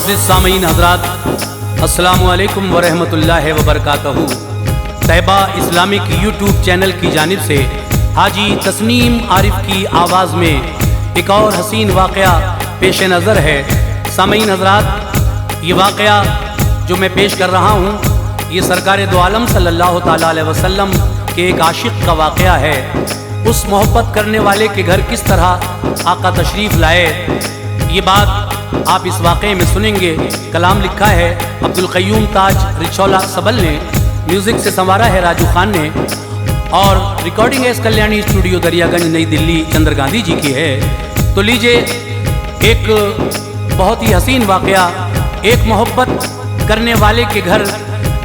मुअज़्ज़िज़ सामीन हज़रात, अस्सलामु अलैकुम व रहमतुल्लाहि व बरकातहू। तैबा इस्लामिक यूट्यूब चैनल की जानिब से हाजी तस्नीम आरिफ की आवाज़ में एक और हसीन वाक़या पेश नज़र है। सामीन हज़रात, ये वाक़या जो मैं पेश कर रहा हूँ ये सरकार दो आलम सल्लल्लाहु ताला अलैहि वसल्लम के एक आशिक़ का वाक़या है। उस मोहब्बत करने वाले के घर किस तरह आका तशरीफ़ लाए, ये बात आप इस वाक़े में सुनेंगे। कलाम लिखा है अब्दुल क़य्यूम ताज रिचौला सबल ने, म्यूज़िक से संवारा है राजू खान ने, और recording S Kalyani studio Daryaganj New Delhi Chandra Gandhi ji की है। तो लीजिए, एक बहुत ही हसीन वाक़या, एक मोहब्बत करने वाले के घर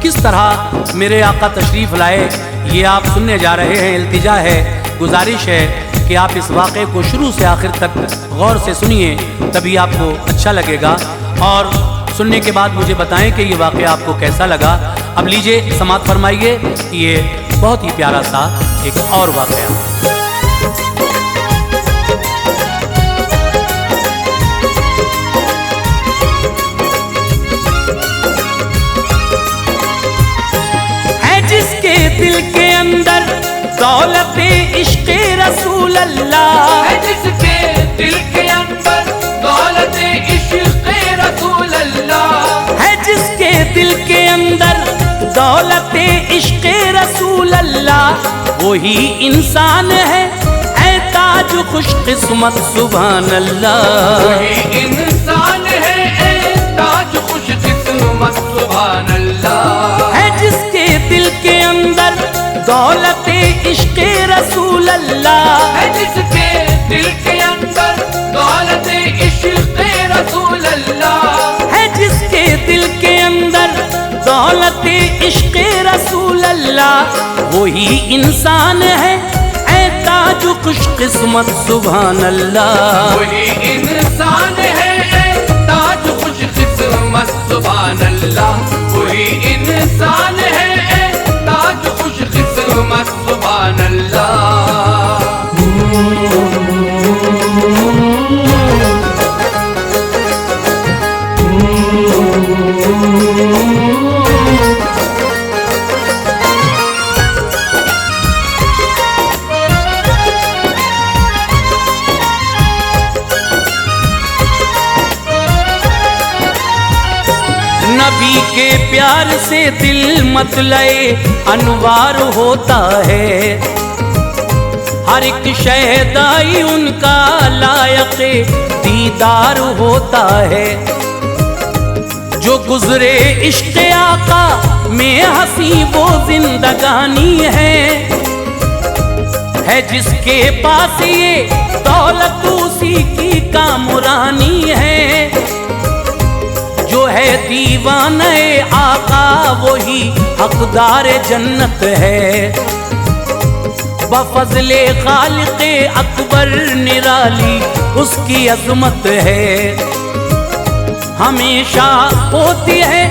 किस तरह मेरे आका तशरीफ़ लाए, ये आप सुनने जा रहे हैं। इल्तिजा है, गुजारिश है कि आप इस वाक़े को शुरू से आखिर तक गौर से सुनिए, तभी आपको अच्छा लगेगा। और सुनने के बाद मुझे बताएं कि ये वाक़या आपको कैसा लगा। अब लीजिए समाअत फरमाइए, ये बहुत ही प्यारा सा एक और वाक़या। है जिसके दिल के अंदर दौलते इश्क़े रसूल अल्लाह, है जिसके दिल के अंदर दौलते इश्क़े रसूल अल्लाह, है जिसके दिल के अंदर दौलते इश्क़े रसूल अल्लाह, वही इंसान है ताज खुशकिस्मत सुभान अल्लाह, वही इंसान है ताज खुशकिस्मत सुभान अल्लाह, है जिसके दिल के अंदर दौलते इश्क़े रसूल अल्लाह, है जिसके दिल के अंदर दौलते इश्क़े रसूल अल्लाह, है जिसके दिल के अंदर दौलते इश्क़े रसूल अल्लाह, वही इंसान है ताज खुशकिस्मत सुभान अल्लाह, वही इंसान है ताज खुशकिस्मत सुभान अल्लाह, वही इंसान है ताज खुशकिस्मत सुभान अल्लाह। नबी के प्यार से दिल मतलए अनवार होता है, हर एक शहदाई उनका लायक दीदार होता है। जो गुजरे इश्क़ आका में हंसी वो जिंदगानी है जिसके पास ये दौलत उसी की कामरानी है। जो है दीवाने आका वही हकदार जन्नत है, बफज़ले खालिक़े अकबर निराली उसकी अज़मत है। हमेशा होती है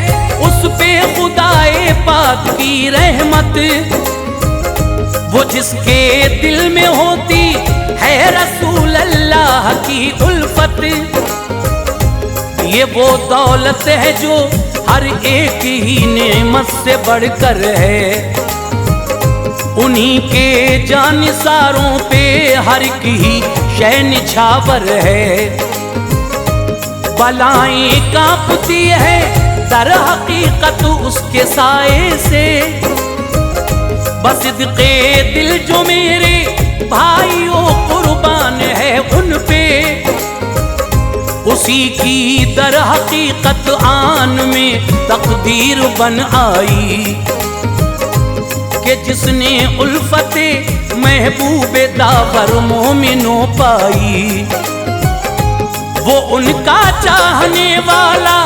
उस पे खुदाए पाक की रहमत, वो जिसके दिल में होती है रसूल अल्लाह की उल्फत। ये वो दौलत है जो हर एक ही नेमत से बढ़कर है, उन्हीं के जानिसारों पे हर एक ही शय निछावर है। बलाएं कांपती है दर हकीकत उसके साए से, बसिदक़े दिल जो मेरे भाइयों कुर्बान है उन पे, उसी की दर हकीकत आन में तकदीर बन आई कि जिसने उल्फते महबूबे दावर मोमिनों पाई। वो उनका चाहने वाला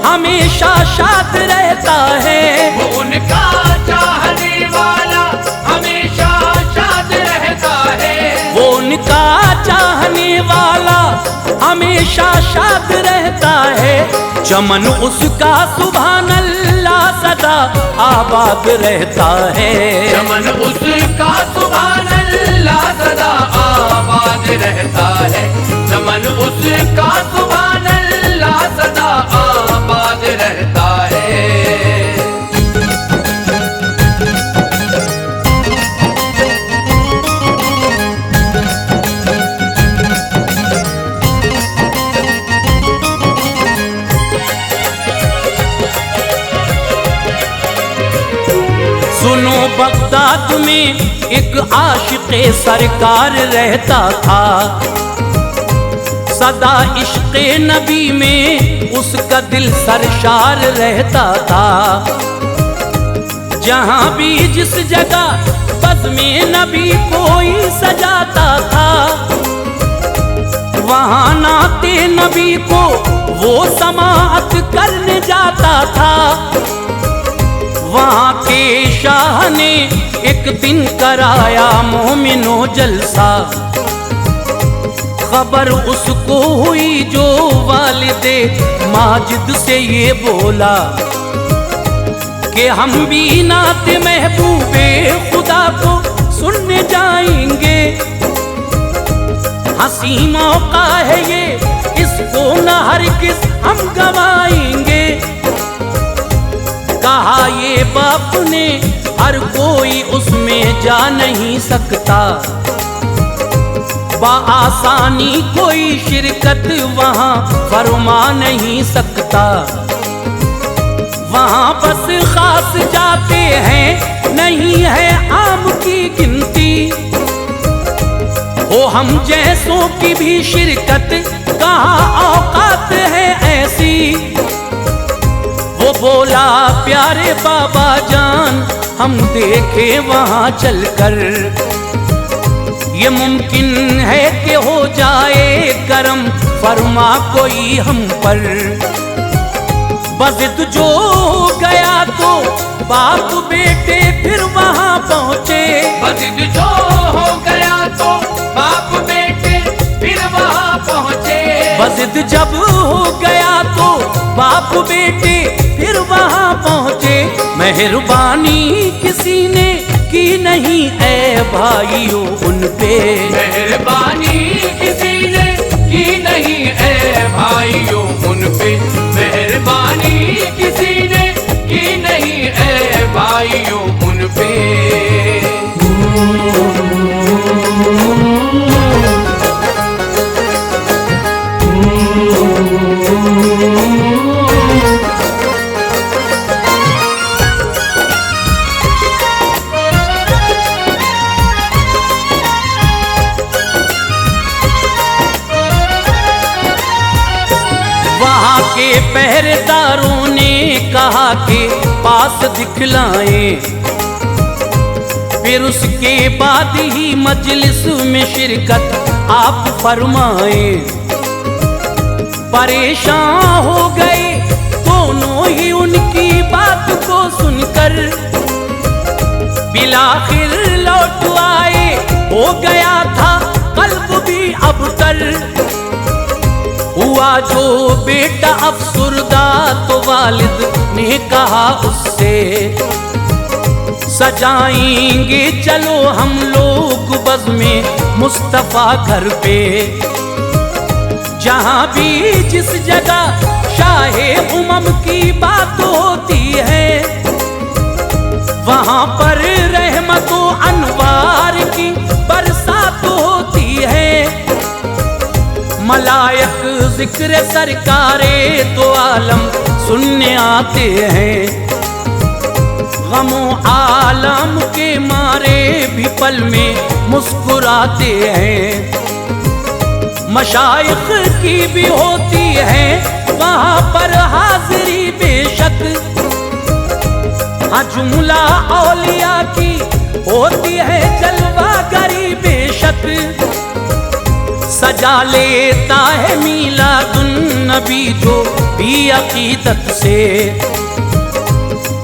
हमेशा शाद रहता है, वो उनका चाहने वाला हमेशा शाद रहता है, वो उनका चाहने वाला हमेशा शाद रहता है। चमन उसका सुभान अल्लाह सदा आबाद रहता है, चमन उसका सुभान अल्लाह सदा आबाद रहता है, चमन उसका सुभान अल्लाह सदा सुनो बगदाद में एक आशिक़े सरकार रहता था, सदा इश्क़े नबी में उसका दिल सरशार रहता था। जहाँ भी जिस जगह बज़्म नबी कोई सजाता था, वहाँ नाते नबी को वो समाअत करने जाता था। वहाँ के शाह ने एक दिन कराया मोमिनो जलसा, खबर उसको हुई जो वालिदे माजिद से ये बोला कि हम भी नाते महबूबे खुदा को सुनने जाएंगे। हंसी मौका है ये, इसको न हरगिज़ हम गवाएंगे। कहा ये बाप ने, हर कोई उसमें जा नहीं सकता, बआसानी कोई शिरकत वहाँ फरमा नहीं सकता। वहाँ बस खास जाते हैं, नहीं है आम की गिनती। ओ हम जैसों की भी शिरकत कहाँ औकात है ऐसी। वो बोला प्यारे बाबा जान, हम देखे वहाँ चलकर, ये मुमकिन है कि हो जाए करम फरमा कोई हम पर। बज़िद जो गया तो बाप बेटे फिर वहाँ पहुँचे। बज़िद जो हो गया तो बाप बेटे फिर वहाँ पहुँचे। बज़िद जब हो गया तो बाप बेटे फिर वहाँ पहुँचे। मेहरबानी किसी ने की नहीं ऐ भाइयों उन पे, मेहरबानी किसी ने की नहीं ऐ भाइयों उन पे। मेहरबानी किसी ने की नहीं ऐ भाइयों उन पे। वहाँ के पहरेदारों ने कहा कि पास दिखलाएं, फिर उसके बाद ही मजलिस में शिरकत आप फरमाएं। परेशान हो गए दोनों ही उनकी बात को सुनकर, बिलाखिर लौट आए। हो गया था कल्ब भी अबतर, हुआ जो बेटा अफसुरदा तो वालिद ने कहा उससे, सजाएंगे चलो हम लोग बज़्म मुस्तफ़ा घर पे। जहाँ भी जिस जगह शाहे उमम की बात होती है, वहाँ पर रहमतो अनवार की बरसात होती है। मलायक जिक्र सरकारे तो आलम सुनने आते हैं, गमो आलम के मारे भी पल में मुस्कुराते हैं। मशाइख की भी होती है वहाँ पर हाजिरी बेशक, हाँ जुमला औलिया की होती है जलवागरी बेशक। सजा लेता है मीलादुन नबी जो भी अकीदत से,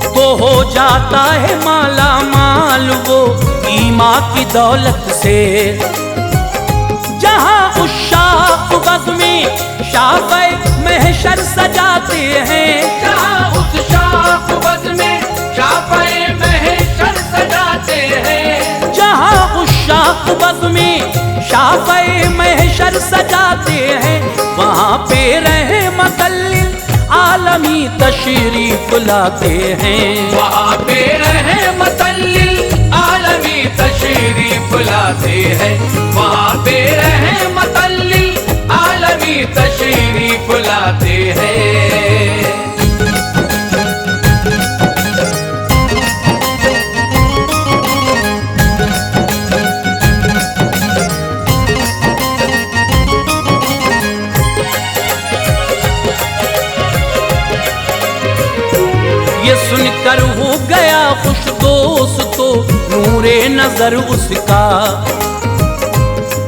तो हो जाता है माला माल वो ईमान की दौलत से। जहाँ उश्शाक़ बज़्म शाफ़े महशर सजाते हैं, जहाँ उस शाफ़ बज़्म शाफ़े महशर सजाते हैं। जहाँ उश्शाक़ बज़्म शाफ़े महशर सजाते हैं, वहाँ पे रहमतल लिल आलमी तशरीफ लाते हैं। वहाँ पे रहमतल लिल आलमी तशरीफ लाते हैं। वहाँ पे रहमतल लिल आलमी तशरीफ लाते हैं। ये सुनकर हो गया खुश दोस्त तो नूरे नजर उसका,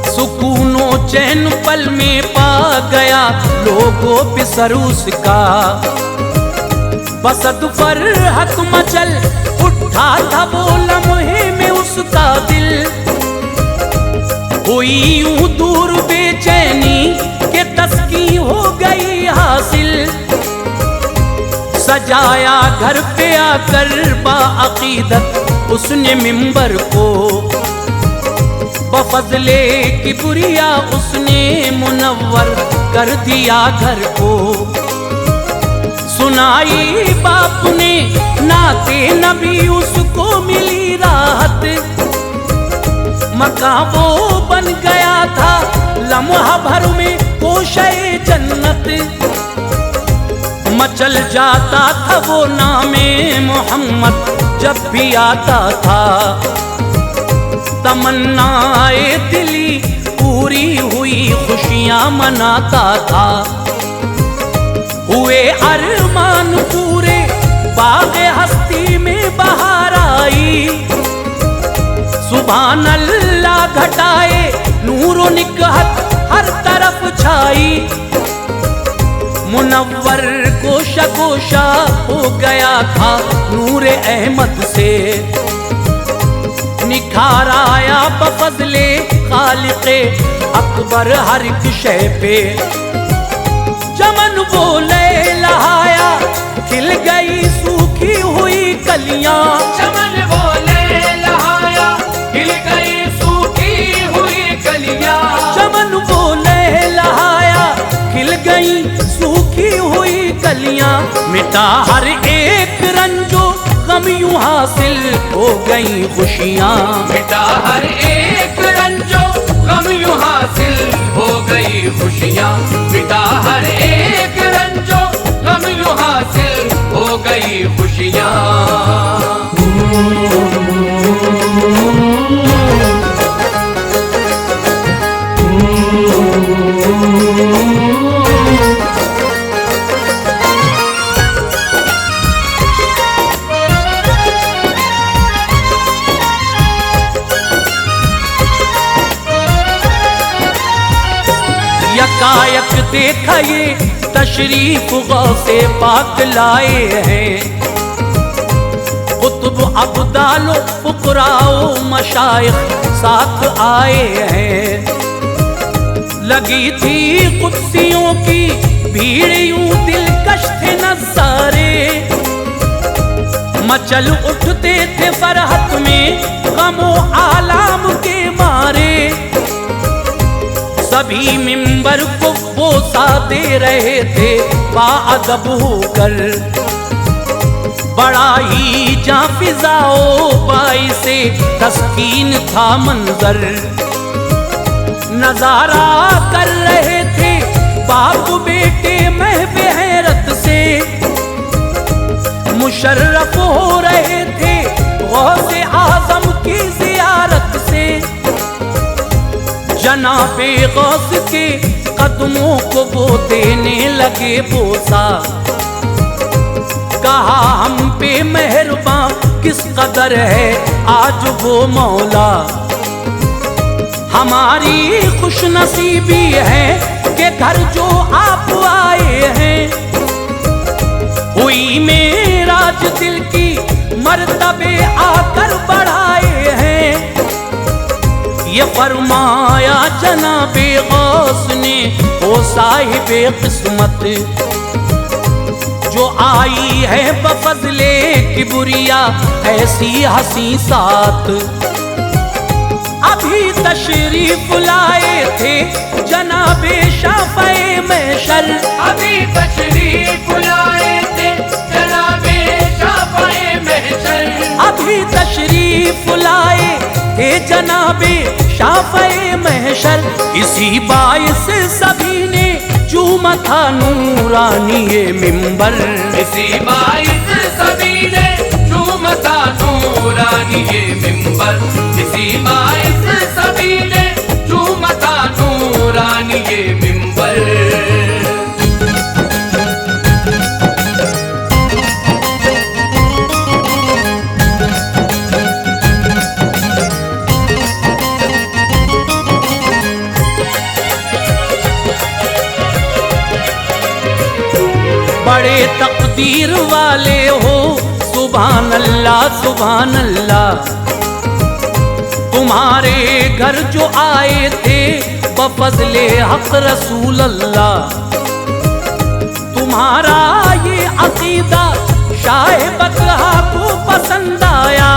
सुकूनो चैन पल में पा गया लोगों पे सर उसका। बसत फरहत मचल उठा था वो लम्हे में उसका दिल, हुई यूं दूर बेचैनी के तस्की हो गई हासिल। सजाया घर पे आकर बाअकीदत उसने मिंबर को, बफज़ले किबरिया उसने मुनव्वर कर दिया घर को। सुनाई बाप ने नाते नबी उसको मिली राहत, मकां वो बन गया था लम्हा भर में कोशे जन्नत। मचल जाता था वो नामे मोहम्मद जब भी आता था, तमन्नाए दिली पूरी हुई खुशियां मनाता था। हुए अरमान पूरे बाग़े हस्ती में बहार आई, सुभान अल्लाह घटाए नूरो निकहत हर तरफ छाई। मुनव्वर गोशा गोशा हो गया था नूरे अहमद से, निखार आया बफज़ले खालिक़े अकबर हर एक शय पे। चमन वो लहलहाया खिल गई सूखी हुई कलियां, चमन वो लहलहाया खिल गई सूखी हुई कलियां। चमन वो लहलहाया खिल गई सूखी हुई कलियां। मिटा हर एक रंजो गम यूं हासिल हो गई खुशियां, मिटा हर एक रंजो गम यूं हासिल हो गई खुशियां। मिटा हर एक रंजो गम यूं हासिल हो गई खुशियां। यकायक देखा ये तशरीफ गौसे पाक लाए हैं, कुतुब अब्दालो फुकराओ मशाइख साथ आए हैं। लगी थी कुत्सियों की भीड़ यूं दिलकश थे नज़ारे, मचल उठते थे फरहत में गमो आलाम के मारे। सभी मिंबर को बोसा दे रहे थे बाअदब होकर, बड़ा ही जाफिजाओ बाई से तस्कीन था मंजर। नजारा कर रहे थे बाप बेटे महबे हैरत से, मुशर्रफ हो रहे थे गौसे आजम की जियारत से। जनाबे गौस के कदमों को वो देने लगे बोसा, कहा हम पे मेहरबान किस कदर है आज वो मौला। हमारी खुशनसीबी है कि घर जो आप आए हैं, हुई मेराज दिल की मर्तबे आकर बढ़ाए हैं। ये फरमाया जनाबे गौस ने ओ साहिबे किस्मत, जो आई है बफज़ले किबरिया ऐसी हसी साथ। अभी तशरीफ लाए थे जनाबे शाफ़ए महशर, अभी तशरीफ लाए थे जनाबे शाफ़ए महशर। अभी तशरीफ लाए थे जनाबे शाफ़ए महशर। इसी बाइस सभी ने चूमा था नूरानी मिंबर, इसी बाइस सभी ने चूमा था नूरानी मिंबर। इसी बाइस सभी ने चूमा था नूरानी मिंबर। शमशीर वाले हो, सुभान अल्लाह सुभान अल्लाह। तुम्हारे घर जो आए थे बफज़ले हक रसूल अल्लाह, तुम्हारा ये अकीदा शाह बतहा को पसंद आया,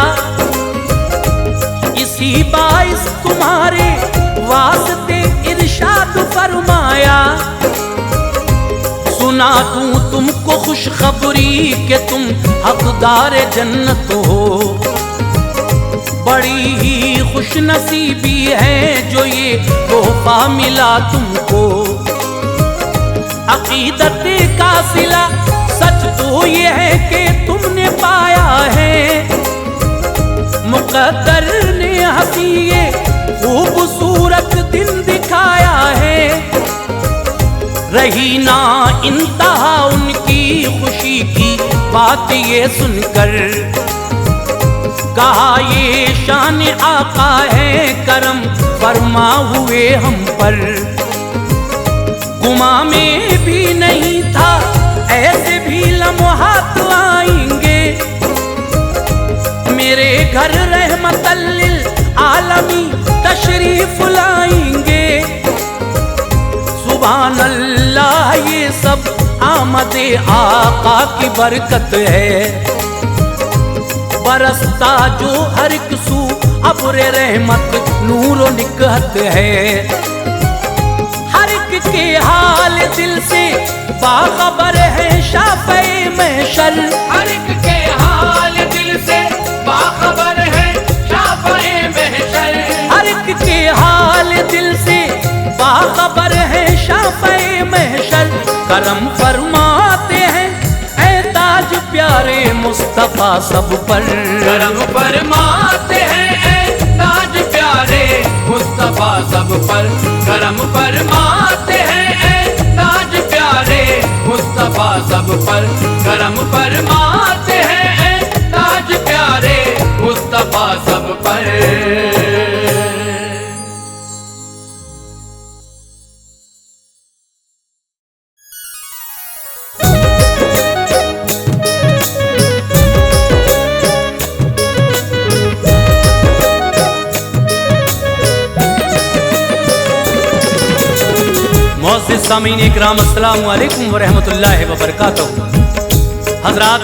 इसी बाइस तुम्हारे वास्ते इरशाद फरमाया। सुना दूं तुमको खुशखबरी कि तुम हकदार जन्नत हो, बड़ी ही खुश नसीबी है जो ये तोहफा मिला तुमको। अकीदत का सिला सच तो ये है कि तुमने पाया है, मुक़द्दर ने हंसी ये खूबसूरत दिन दिखाया है। रही ना इंतहा उनकी खुशी की बात ये सुनकर, कहा ये शान आका है करम फरमा हुए हम पर। गुमा में भी नहीं था ऐसे भी लम्हात आएंगे, मेरे घर रहमतल लिल आलमी तशरीफ लाएंगे। सुभान अल्लाह ये सब आमदे आका की बरकत है, बरसता जो हर एक सू अब्र रहमत नूर निकहत है। हर एक के हाल दिल से बाखबर है शाफ़े महशर, हर एक के हाल दिल से बाखबर है शाफ़े महशर। हर एक के हाल दिल से बाखबर है शाफ़े महशर। करम फरमाते हैं ऐ ताज प्यारे मुस्तफा सब पर, करम फरमाते हैं ऐ ताज प्यारे मुस्तफा सब पर। करम फरमाते हैं ऐ ताज प्यारे मुस्तफा सब पर। करम फरमाते हैं ऐ ताज प्यारे मुस्तफा सब पर। मोअज़्ज़िज़ सामीन इकराम अस्सलामु अलैकुम व रहमतुल्लाहि व बरकातहू। हज़रात,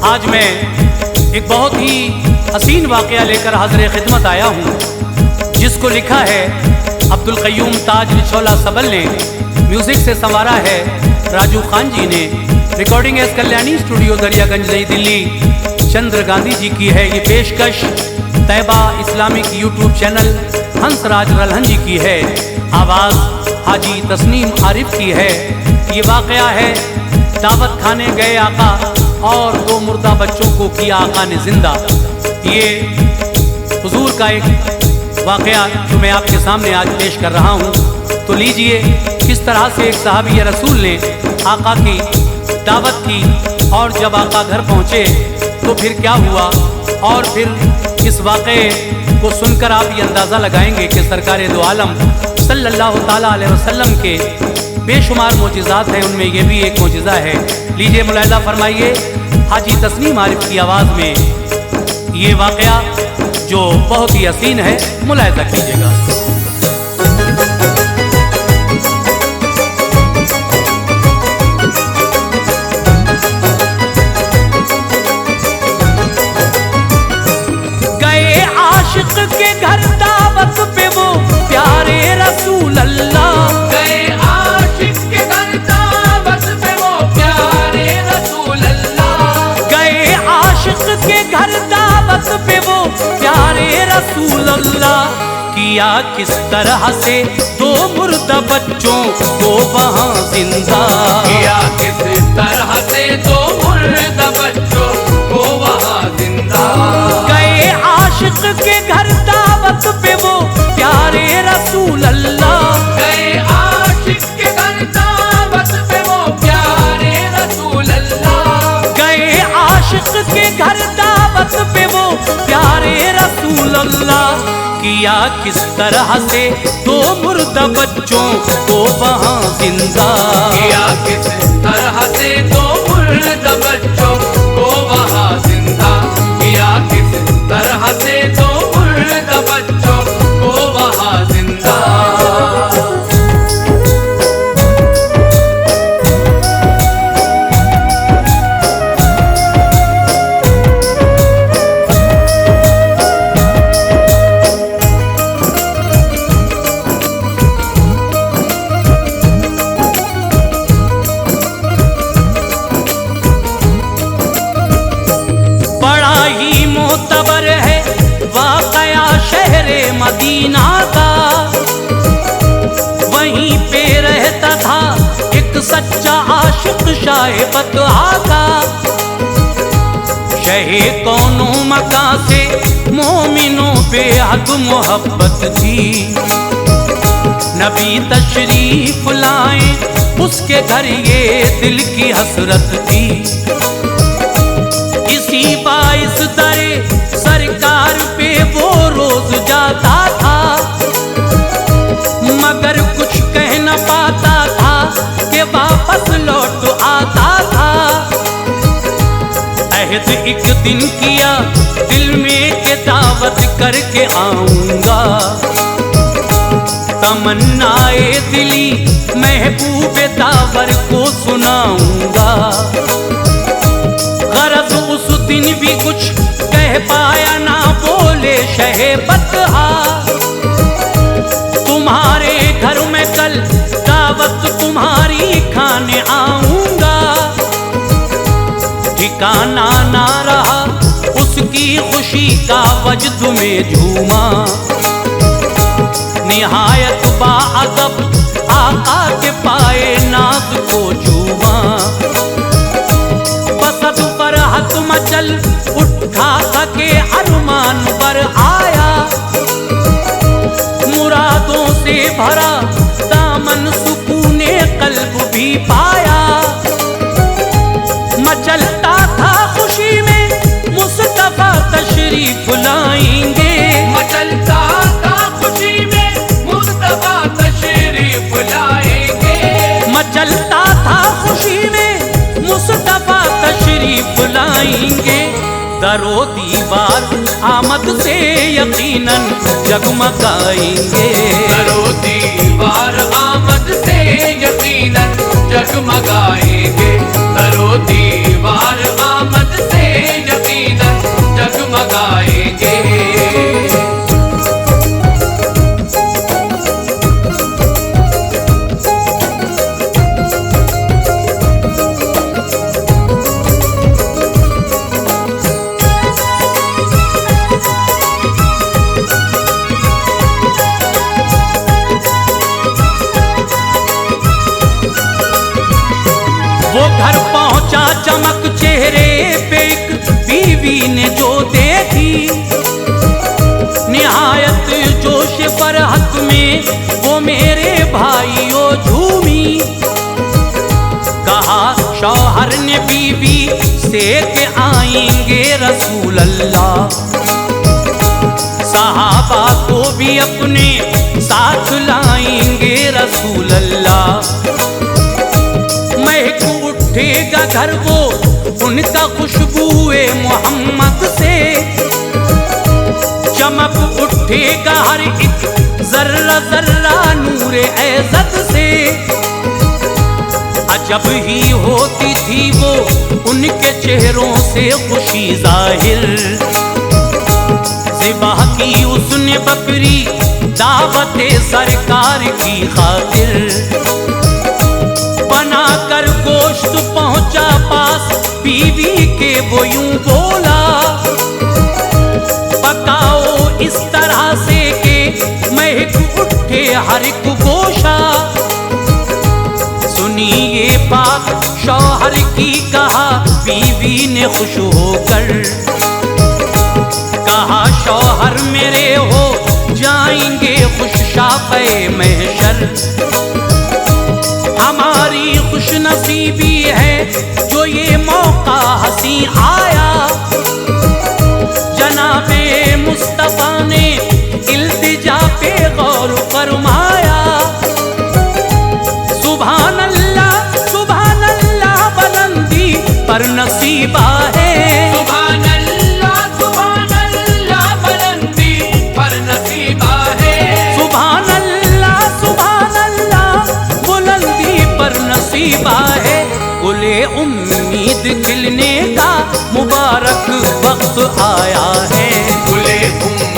आज मैं एक बहुत ही हसीन वाक़या लेकर हाज़िर खिदमत आया हूँ, जिसको लिखा है अब्दुल क़य्यूम ताज निचोला सबल ने, म्यूज़िक से संवारा है राजू खान जी ने, recording S Kalyani studio Daryaganj New Delhi Chandra Gandhi ji की है। ये पेशकश Taiba Islamic YouTube channel Hansraj Ralhan ji की है, आवाज़ हाजी तस्नीम आरिफ की है। ये वाक़या है दावत खाने गए आका और दो मुर्दा बच्चों को किया आका ने जिंदा। ये हुजूर का एक वाक़या जो मैं आपके सामने आज पेश कर रहा हूँ। तो लीजिए किस तरह से एक सहाबी रसूल ने आका की दावत की और जब आका घर पहुँचे तो फिर क्या हुआ, और फिर इस वाक़े को सुनकर आप ये अंदाज़ा लगाएंगे कि सरकार दो आलम सल्लल्लाहु ताला अलैहि वसल्लम के बेशुमार मोजिज़ात हैं, उनमें ये भी एक मोजिज़ा है। लीजिए मुलाहिज़ा फरमाइए हाजी तस्नीम आरिफ की आवाज़ में ये वाक़या जो बहुत ही हसीन है, मुलाहिज़ा कीजिएगा। गए आशिक के घर दावत पे वो प्यारे रसूल अल्लाह, गए आशिक के घर दावत पे वो प्यारे रसूल अल्लाह। गए आशिक के घर दावत पे वो प्यारे रसूल अल्लाह। किया किस तरह से दो मुर्दा बच्चों को वहाँ जिंदा, किया किस तरह से दो मुर्दा बच्चों को वहाँ जिंदा। गए आशिक के घर दावत पे वो प्यारे रसूल अल्लाह, गए आशिक के घर दावत पे वो प्यारे रसूल अल्लाह। गए आशिक के घर दावत पे वो प्यारे रसूल अल्लाह। किया किस तरह से दो मुर्दा बच्चों को वहाँ जिंदा, किया किस तरह से दो मुर्दा मुर्दा बच्चों को वहाँ जिंदा किया किस तरह से, तो मुर्दा बच्चों को वहाँ जिंदा। मदीना का वहीं पे रहता था एक सच्चा आशिक शाह बतहा का। शहे कौनो मका से मोमिनों बेहद मोहब्बत थी। नबी तशरीफ लाए उसके घर ये दिल की हसरत थी। इसी बाइस दरे सरकार पे वो रोज जाता था, मगर कुछ कह न पाता था कि वापस लौट आता था। अहद एक दिन किया दिल में के दावत करके आऊंगा। तमन्नाए दिली महबूब दावर को सुनाऊंगा। गरज उस दिन भी कुछ कह पाया ना बोले शहे बतहा। तुम्हारे घर में कल दावत तुम्हारी खाने आऊंगा। ठिकाना ना रहा उसकी खुशी का वजद में झूमा। निहायत बाअदब आका के पाए नाज को झूमा। बसत फरहत मचल उठा सके अरमान पर आया। मुरादों से भरा दामन सुकूने कल्ब भी पाया। मचलता था खुशी में मुस्तफा तशरीफ लाएंगे। मचलता था खुशी में मुस्तफा तशरीफ लाएंगे। मचलता था खुशी में मुस्तफा तशरीफ लाएंगे। दरो दीवार आमद से यकीनन जगमगाएंगे। दरो दीवार आमद से यकीनन जगमगाएंगे। दरो दीवार आमद से यकीनन जगमगाएंगे। वो घर पहुंचा चमक चेहरे पे एक बीवी ने जो देखी। निहायत जोश फरहत में वो मेरे भाइयों झूमी। कहा शौहर ने बीवी से के आएंगे रसूल अल्लाह। सहाबा को भी अपने साथ लाएंगे रसूल अल्लाह। महक उठेगा घर वो उनका खुशबुए मोहम्मद से। चमक उठेगा हर एक जर्रा जर्रा नूरे इज़्ज़त से। अजब ही होती थी वो उनके चेहरों से खुशी जाहिर। ज़िबाह की उसने बकरी दावते सरकार की खातिर। बना कर गोश्त पहुंचा पास बीवी के वो यूं बोला। पकाओ इस तरह से के महक उठे हर एक गोशा। सुनी ये बात शौहर की कहा बीवी ने खुश होकर। कहा शौहर मेरे हो जाएंगे खुश शाफ़े महशर। हमारी खुश नसीबी है जो ये मौका हंसी आया। जनाबे मुस्तफा ने इल्तिजा पे गौर फरमाया। सुभान अल्लाह बुलंदी का मुबारक वक्त आया है। गुले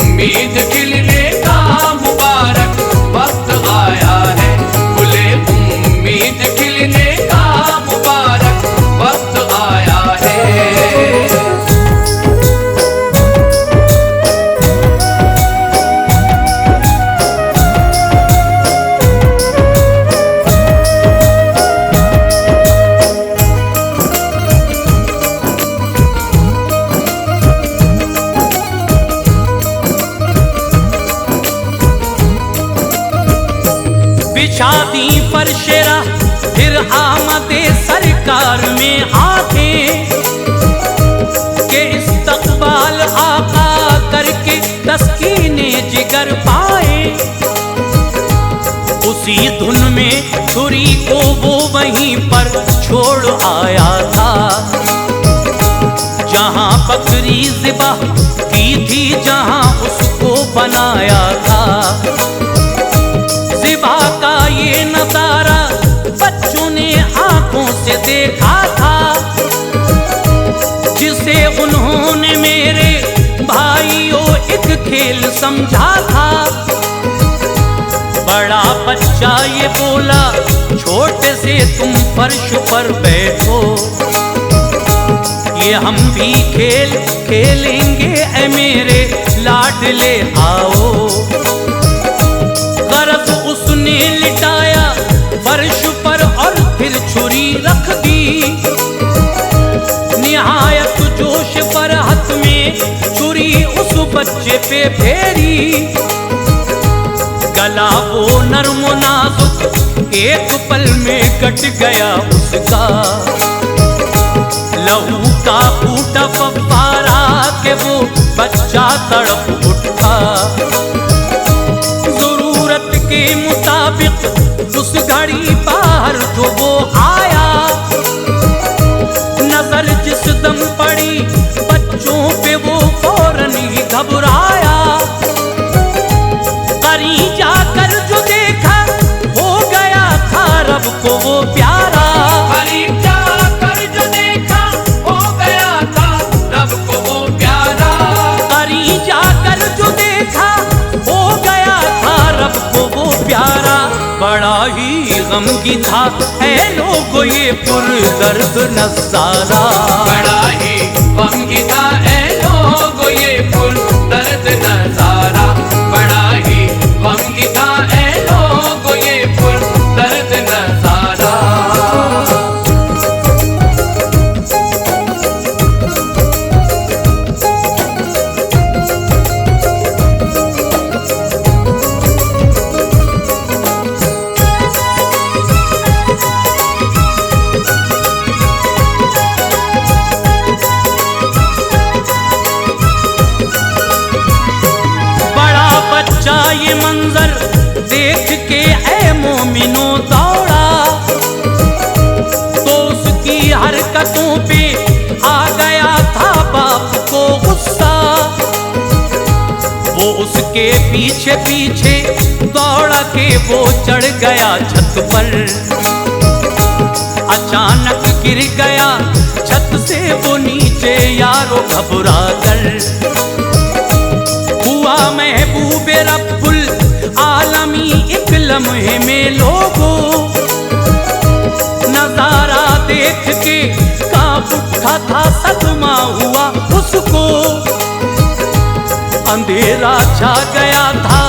उम्मीद खिलने का मुबारक वक्त आया है। गुले उम्मीद खिलने का मुबारक वक्त आया है। बिछादी फरशेरा फिर आमदे सरकार में आंखें के इस्तकबाल आका करके तस्कीने जिगर पाए। उसी धुन में छुरी को वो वहीं पर छोड़ आया था जहां बकरी ज़िबह की थी, जहां उसको बनाया था। ज़िबा का ये नजारा बच्चों ने आंखों से देखा था, जिसे उन्होंने मेरे भाइयों एक खेल समझा था। बड़ा बच्चा ये बोला, छोटे से तुम फर्श पर बैठो, ये हम भी खेल खेलेंगे ऐ मेरे लाडले आओ। गरज उसने लिटाया फर्श पर और फिर छुरी रख दी। निहायत जोश फरहत में छुरी उस बच्चे पे फेरी। गला वो नर्म नाजुक एक पल में कट गया उसका। लहू का फूटा फव्वारा के वो बच्चा तड़प उठा। जरूरत के मुताबिक उस घड़ी बाहर जो वो आया, नजर जिस दम पड़ी बच्चों पे वो फौरन ही घबराया। करीब जाकर जो देखा हो गया था रब को वो प्यारा। करीब जाकर जो देखा हो गया था रब को वो प्यारा। करीब जाकर जो देखा हो गया था रब को वो प्यारा। बड़ा ही गमगी था ऐ लोगो ये पुरदर्द नज़ारा। बड़ा ही गमगी था ऐ लोगो ये पुरदर्द नज़ारा। बड़ा ही गमगी था ऐ लोगो ये पुरदर्द नज़ारा। ये मंजर देख के ऐ मोमिनो दौड़ा, तो उसकी हरकतों पे आ गया था बाप को गुस्सा। वो उसके पीछे पीछे दौड़ा के वो चढ़ गया छत पर। अचानक गिर गया छत से वो नीचे यारो घबरा कर। हुआ महबूब रब्बुल आलमी एक लम्हे में लोगों, नजारा देख के कांप उठा था, सदमा हुआ उसको। अंधेरा छा गया था,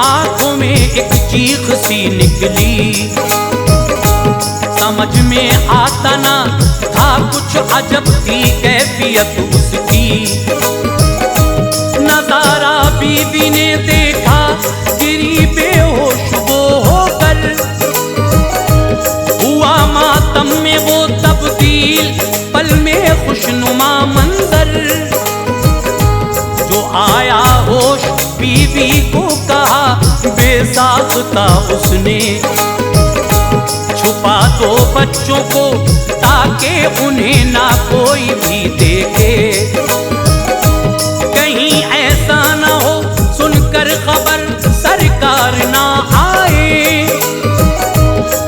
आंखों में एक चीख सी निकली। समझ में आता ना था कुछ, अजब थी कैफियत उसकी। नजारा बीवी ने देखा, गिरी बेहोश वो होकर। हुआ मातम में वो तब्दील, पल में खुशनुमा मंजर। जो आया होश बीवी को कहा, बेसाख्ता उसने, छुपा दो बच्चों को ताकि उन्हें ना कोई भी देखे। कहीं ऐसा ना हो सुनकर खबर सरकार ना आए।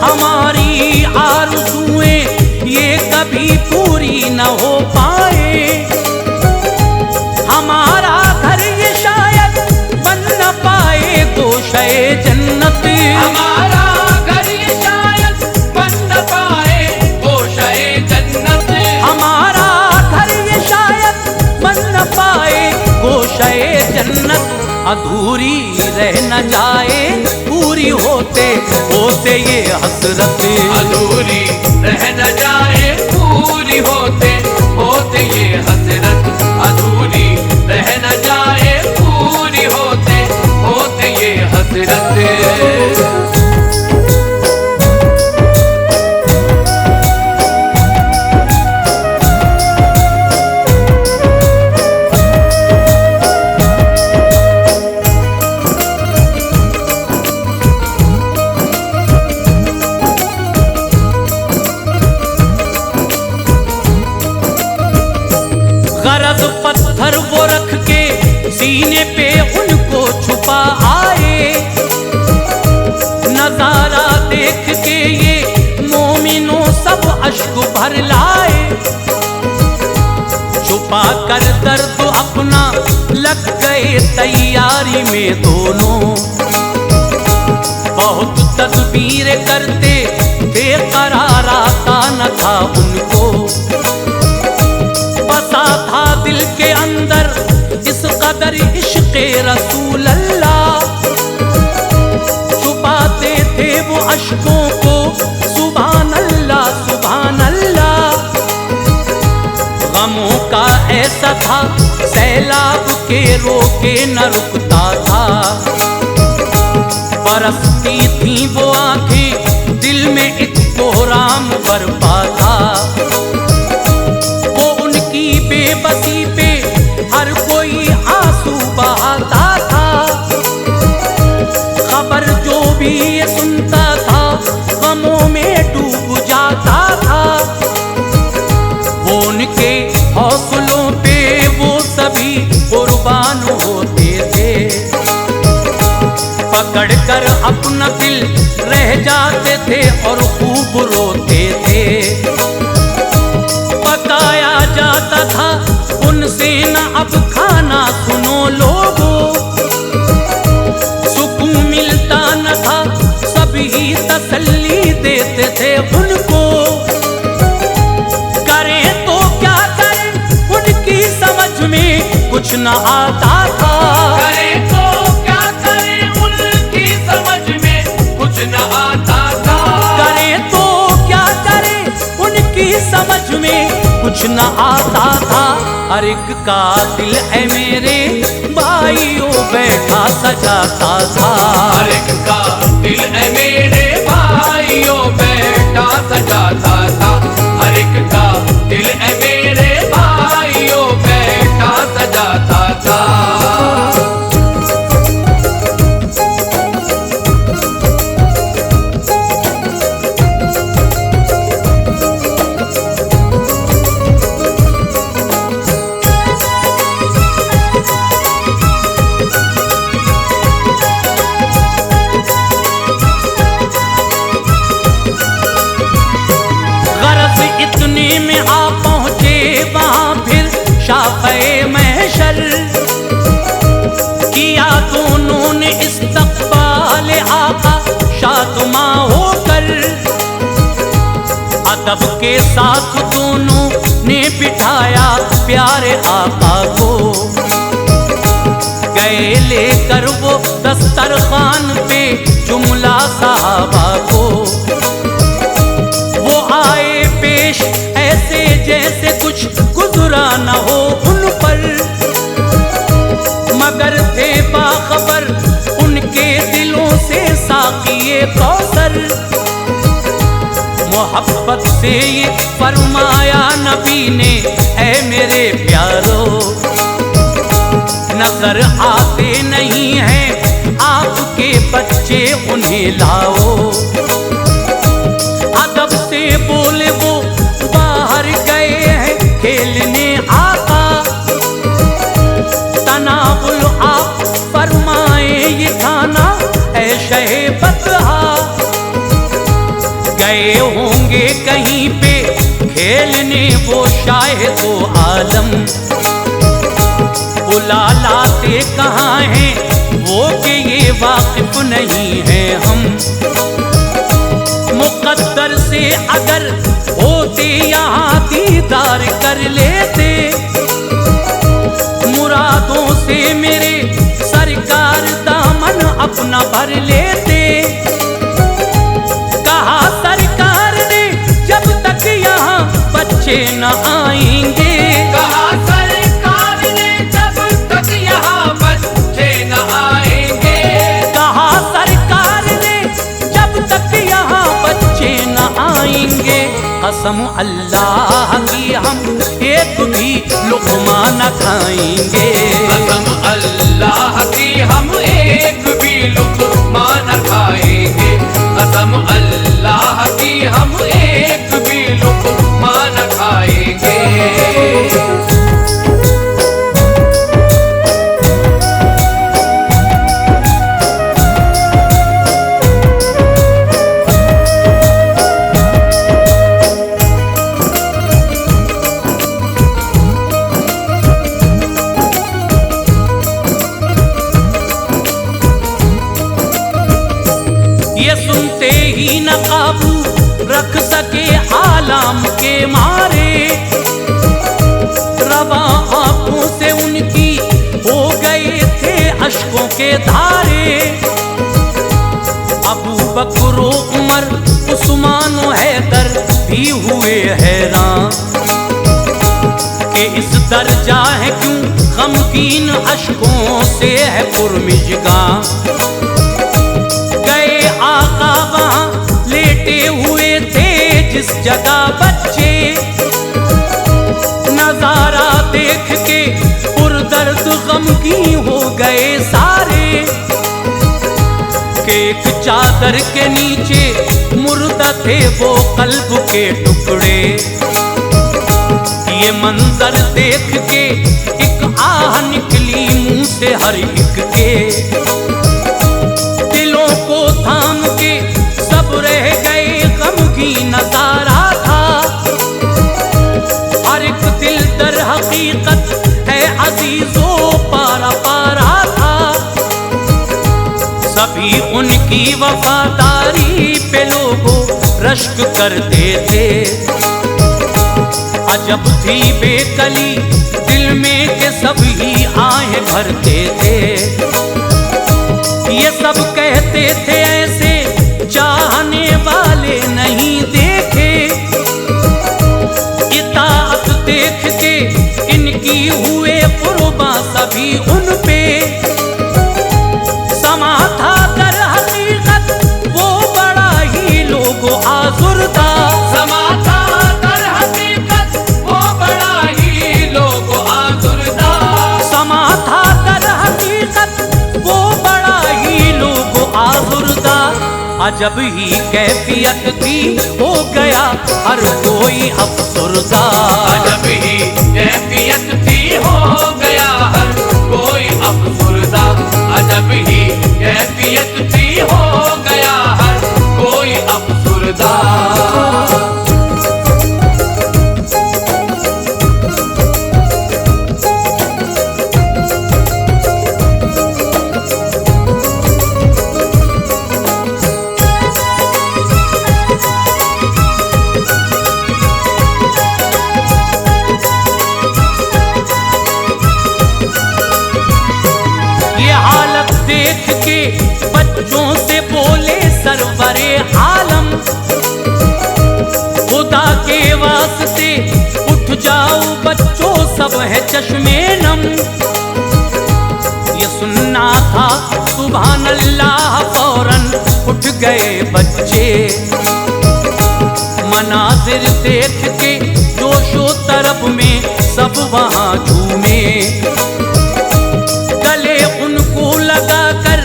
हमारी आरज़ुएं ये कभी पूरी ना हो पाए। अधूरी रह न जाए पूरी होते होते ये हसरत। अधूरी रह न जाए पूरी होते होते ये हसरत। अधूरी रह न जाए पूरी होते होते ये हसरत। गरज पत्थर वो रख के सीने पे उनको छुपा आए। नजारा देख के ये मोमिनों सब अश्क भर लाए। छुपा कर दर्द अपना लग गए तैयारी में दोनों। बहुत तदबीर करते बेकरार आता न था उनको। बसा था दिल के अंदर इस कदर इश्क़े रसूल अल्लाह। छुपाते थे वो अश्कों को सुभान अल्लाह सुभान अल्लाह। गमों का ऐसा था सैलाब के रोके न रुकता था। बरसती थी वो आंखें दिल में एक कोहराम बरपा था। बेबसी पे हर कोई आंसू बहाता था। खबर जो भी ये सुनता था गमों में डूब जाता था। वो उनके हौसलों पे वो सभी कुर्बान होते थे। पकड़ कर अपना दिल रह जाते थे और खूब रोते थे। पकाया जाता था उनसे न अब खाना सुनो लोगों। सुकून मिलता न था सभी तसल्ली देते थे उनको। करें तो क्या करें उनकी समझ में कुछ न आता था। करें तो क्या करें उनकी समझ में कुछ न आता था। करें तो क्या करें उनकी समझ में कुछ न आता था। हर एक का दिल है मेरे भाइयों बैठा सजाता था। हर एक का दिल है मेरे भाइयों बैठा सजाता था। हर एक का दिल है मेरे भाइयों बैठा सजाता था। इतने में आ पहुंचे वहां फिर शाफ़े महशर। किया दोनों ने इस्तक़बाल आका शादमा होकर। अदब के साथ दोनों ने बिठाया प्यारे आका को। गए लेकर वो दस्तरखान पे जुमला सहाबा को। वो आए पेश ऐसे जैसे कुछ गुजरा न हो उन पर। मगर थे बाखबर उनके दिलों से साक़िए कौसर। मोहब्बत से ये फरमाया नबी ने ऐ मेरे प्यारो। नजर आते नहीं हैं आपके बच्चे उन्हें लाओ। अदब से बोले वो बाहर गए हैं खेलने आका। तनावुल आप फरमाए ये खाना ऐ शहे बतहा। गए होंगे कहीं पे खेलने वो शाहिद वो आलम। बुला लाते कहाँ हैं वो कि ये वाकिफ नहीं है हम। मुकद्दर से अगर होते यहाँ दीदार कर लेते। मुरादों से मेरे सरकार न भर लेते। कहा सरकार ने जब तक यहाँ बच्चे न आएंगे, कहा सरकार ने जब तक यहाँ बच्चे न आएंगे, कहा सरकार ने जब तक यहाँ बच्चे न आएंगे। कसम अल्लाह की हम एक भी लुक़मा न खाएंगे, कसम अल्लाह की हम एक भी लुक़मा न खाएंगे, कसम अल्लाह की हम एक भी लुक़मा न खाएंगे। ये सुनते ही न काबू रख सके आलम के मारे, रवा आंखों से उनकी हो गए थे अश्कों के धारे। अबू बकर उमर उस्मान व हैदर भी हुए हैरान कि इस दर्जा है क्यों गमगीन अश्कों से है पुरमिजगां। गए आका वहाँ लेटे हुए थे जिस जगह बच्चे, नजारा देख के पुरदर्द गमगीन हो गए सारे। कि एक चादर के नीचे मुर्दा थे वो कल्ब के टुकड़े। ये मंजर देख के एक आह निकली मुंह से हर एक के। दिलों को थाम के सब रह गए, गमगीन नजारा था। हर एक दिल दर हकीकत है अजीजों पारा पारा था। सभी उनकी वफादारी पे लोगों रश्क करते थे। अजब थी बेकली दिल में के सभी आहें भरते थे। ये सब कहते थे ऐसे चाहने वाले नहीं देखे। इताअत देख के इनकी हुए कुर्बा सभी उन पे। समा था दर हकीकत वो बड़ा ही लोगो आज़ुर्दा। समा था दर हकीकत वो बड़ा ही लोगो आज़ुर्दा। समा था दर हकीकत वो बड़ा ही लोगो आज़ुर्दा। अजब ही कैफियत थी हो गया हर कोई अफसुर्दा। अजब ही कैफियत थी हो गया हर कोई अफसुर्दा। अजब ही कैफियत थी हो गया हर कोई अफसुर्दा। देख के बच्चों से बोले सरवरे आलम, खुदा के वास्ते उठ जाओ बच्चों सब है चश्मे नम। ये सुनना था सुभान अल्लाह फौरन उठ गए बच्चे। मनाजिर देख के जोशो तरब में सब वहाँ झूमे। गले उनको लगा कर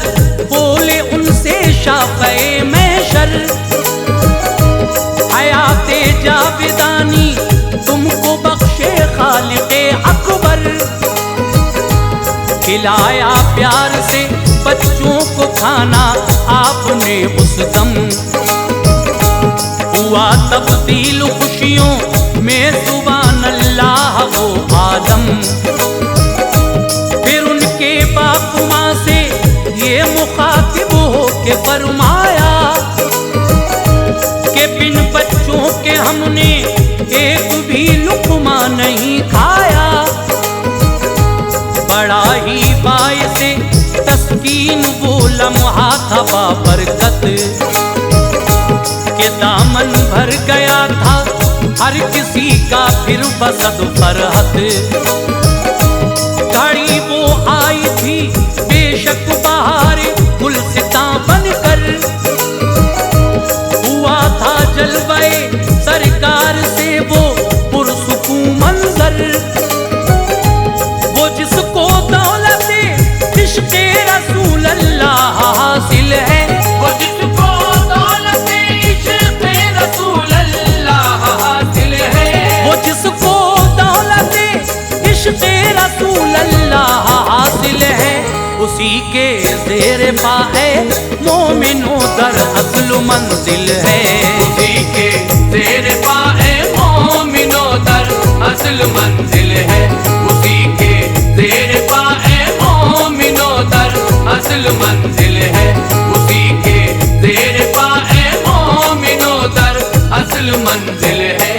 बोले उनसे शाफ़े महशर, हयाते जाविदानी तुमको बख्शे खालिक़े अकबर। खिलाया प्यार से बच्चों को खाना आपने उस दम। हुआ तब्दील खुशियों में सुभान अल्लाह वो आलम। फिर उनके बाप माँ से ये मुखातिब हो के फरमाया कि बिन बच्चों के हमने एक भी लुक़मा नहीं खाया। बड़ा ही बायसे तस्कीन वो लम्हा था बाबरकत के दामन भर गया था हर किसी का फिर बसद फरहत। घड़ी वो आई थी बेशक बहार गुलसितां बनकर, हुआ था जलवे सरकार से वो पुरसुकून मंजर। वो जिसको दौलते इश्क़े रसूल अल्लाह हासिल है, वो जिसको दौलते इश्क़े रसूल अल्लाह हासिल है, वो जिसको दौलते इश्क़े रसूल अल्लाह हासिल है, उसी के ज़ेर पाए मोमिनो दर असल मंजिल है। उसी के ज़ेर पाए मोमिनो दर असल मंजिल है, उसी के ज़ेर पाए मोमिनो दर असल मंजिल है, उसी के ज़ेर पाए मोमिनो दर असल मंजिल है।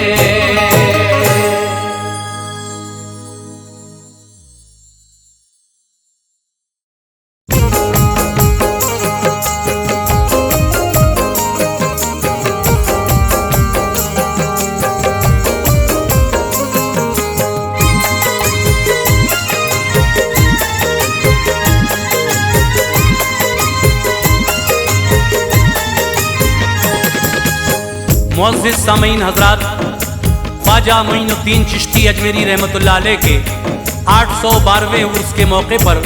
मुअज़्ज़िज़ सामीन हज़रात, ख्वाजा मोइनुद्दीन चिश्ती अजमेरी रहमतुल्लाह अलैह के 812वें उर्स के मौके पर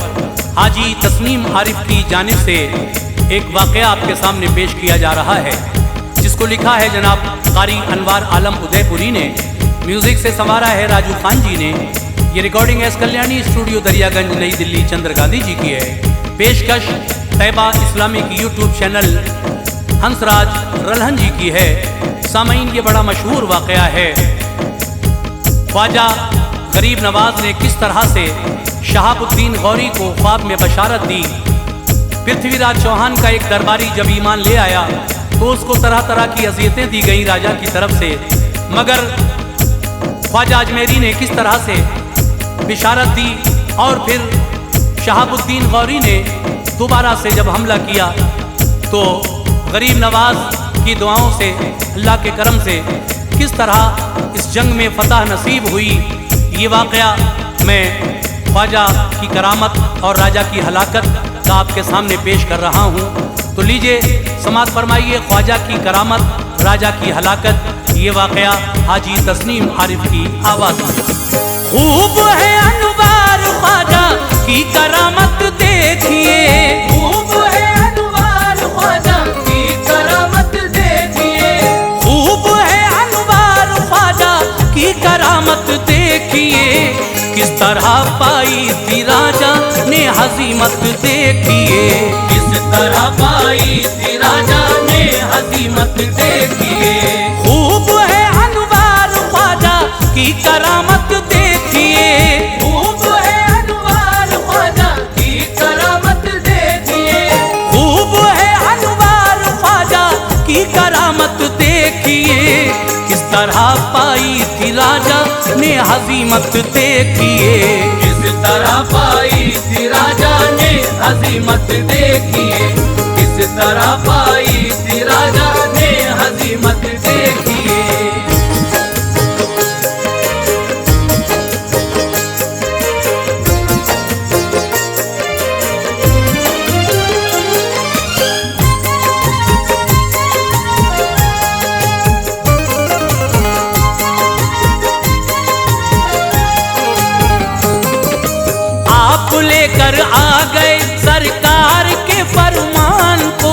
हाजी तस्नीम आरिफ की जानिब से एक वाक़या आपके सामने पेश किया जा रहा है, जिसको लिखा है जनाब क़ारी अनवार आलम उदयपुरी ने, म्यूज़िक से संवारा है राजू खान जी ने। ये recording S Kalyani studio Daryaganj New Delhi Chandra Gandhi ji की है। पेशकश Taiba Islamic YouTube channel Hansraj Ralhan ji की है। सामीन, ये बड़ा मशहूर वाक़या है। ख्वाजा गरीब नवाज ने किस तरह से शहाबुद्दीन गौरी को ख्वाब में बशारत दी। पृथ्वीराज चौहान का एक दरबारी जब ईमान ले आया तो उसको तरह तरह की अज़ियतें दी गई राजा की तरफ से, मगर ख्वाजा अजमेरी ने किस तरह से बिशारत दी और फिर शहाबुद्दीन गौरी ने दोबारा से जब हमला किया तो गरीब नवाज की दुआओं से, अल्लाह के करम से किस तरह इस जंग में फतह नसीब हुई। ये वाक़या मैं ख्वाजा की करामत और राजा की हलाकत का आपके सामने पेश कर रहा हूँ। तो लीजिए समात फरमाइए ख्वाजा की करामत, राजा की हलाकत, ये वाक़या हाजी तस्नीम आरिफ की आवाज़ में। खूब है अनवार ख्वाजा की करामत देखिए, खूब है अनवार ख्वाजा की करामत देखिए, खूब है अनवार ख्वाजा की करामत देखिए, किस तरह पाई थी राजा ने हज़ीमत देखिए, किस तरह पाई थी राजा ने हज़ीमत देखिए। खूब है अनवार ख्वाजा की करामत देखिए, खूब है अनवार ख्वाजा की करामत देखिए, खूब है अनवार ख्वाजा की करामत देखिए, किस तरह पाई थी राजा ने हज़ीमत देखिए, किस तरह पाई थी राजा ने हज़ीमत देखिए, किस तरह पाई थी राजा ने हज़ीमत देखिए। आप लेकर आ गए सरकार के फरमान को,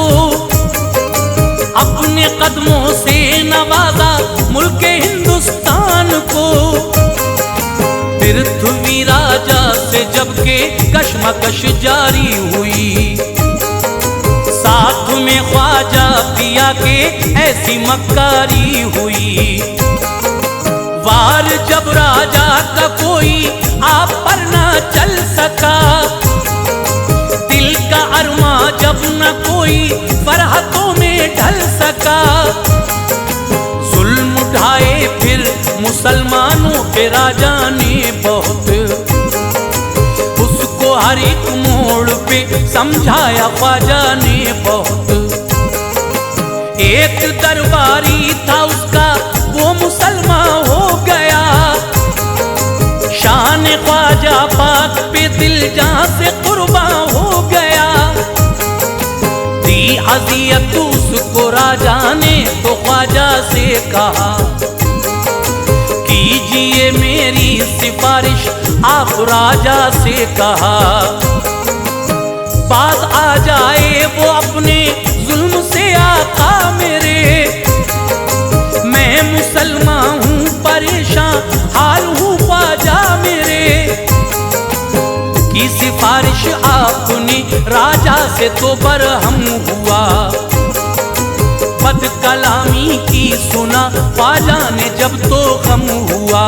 अपने कदमों से नवाजा मुल्क हिंदुस्तान को। पृथ्वी राजा से जबकि कशमकश जारी हुई, साथ में ख्वाजा पिया के ऐसी मक्कारी हुई। वार जब राजा का कोई आप पर न चल सका, दिल का अरमा जब न कोई फरहतों में ढल सका, जुल्म उठाए फिर मुसलमानों के राजा ने बहुत, उसको हर एक मोड़ मोड़ पे समझाया ख्वाजा ने बहुत। एक दरबारी था उसका वो मुसलमान हो गया, शान ख्वाजा पाक पे दिल जान से कुर्बान हो गया। दी अज़ियत उसको राजा ने तो ख्वाजा से कहा, कीजिए मेरी सिफारिश आप राजा से कहा। बाज आ जाए वो अपने जुल्म से आका मेरे, मैं मुसलमान हूँ परेशान हाल हूँ ख्वाजा मेरे। की सिफारिश आपने राजा से तो बरहम हुआ, बद कलामी की सुना ख्वाजा ने जब तो गम हुआ।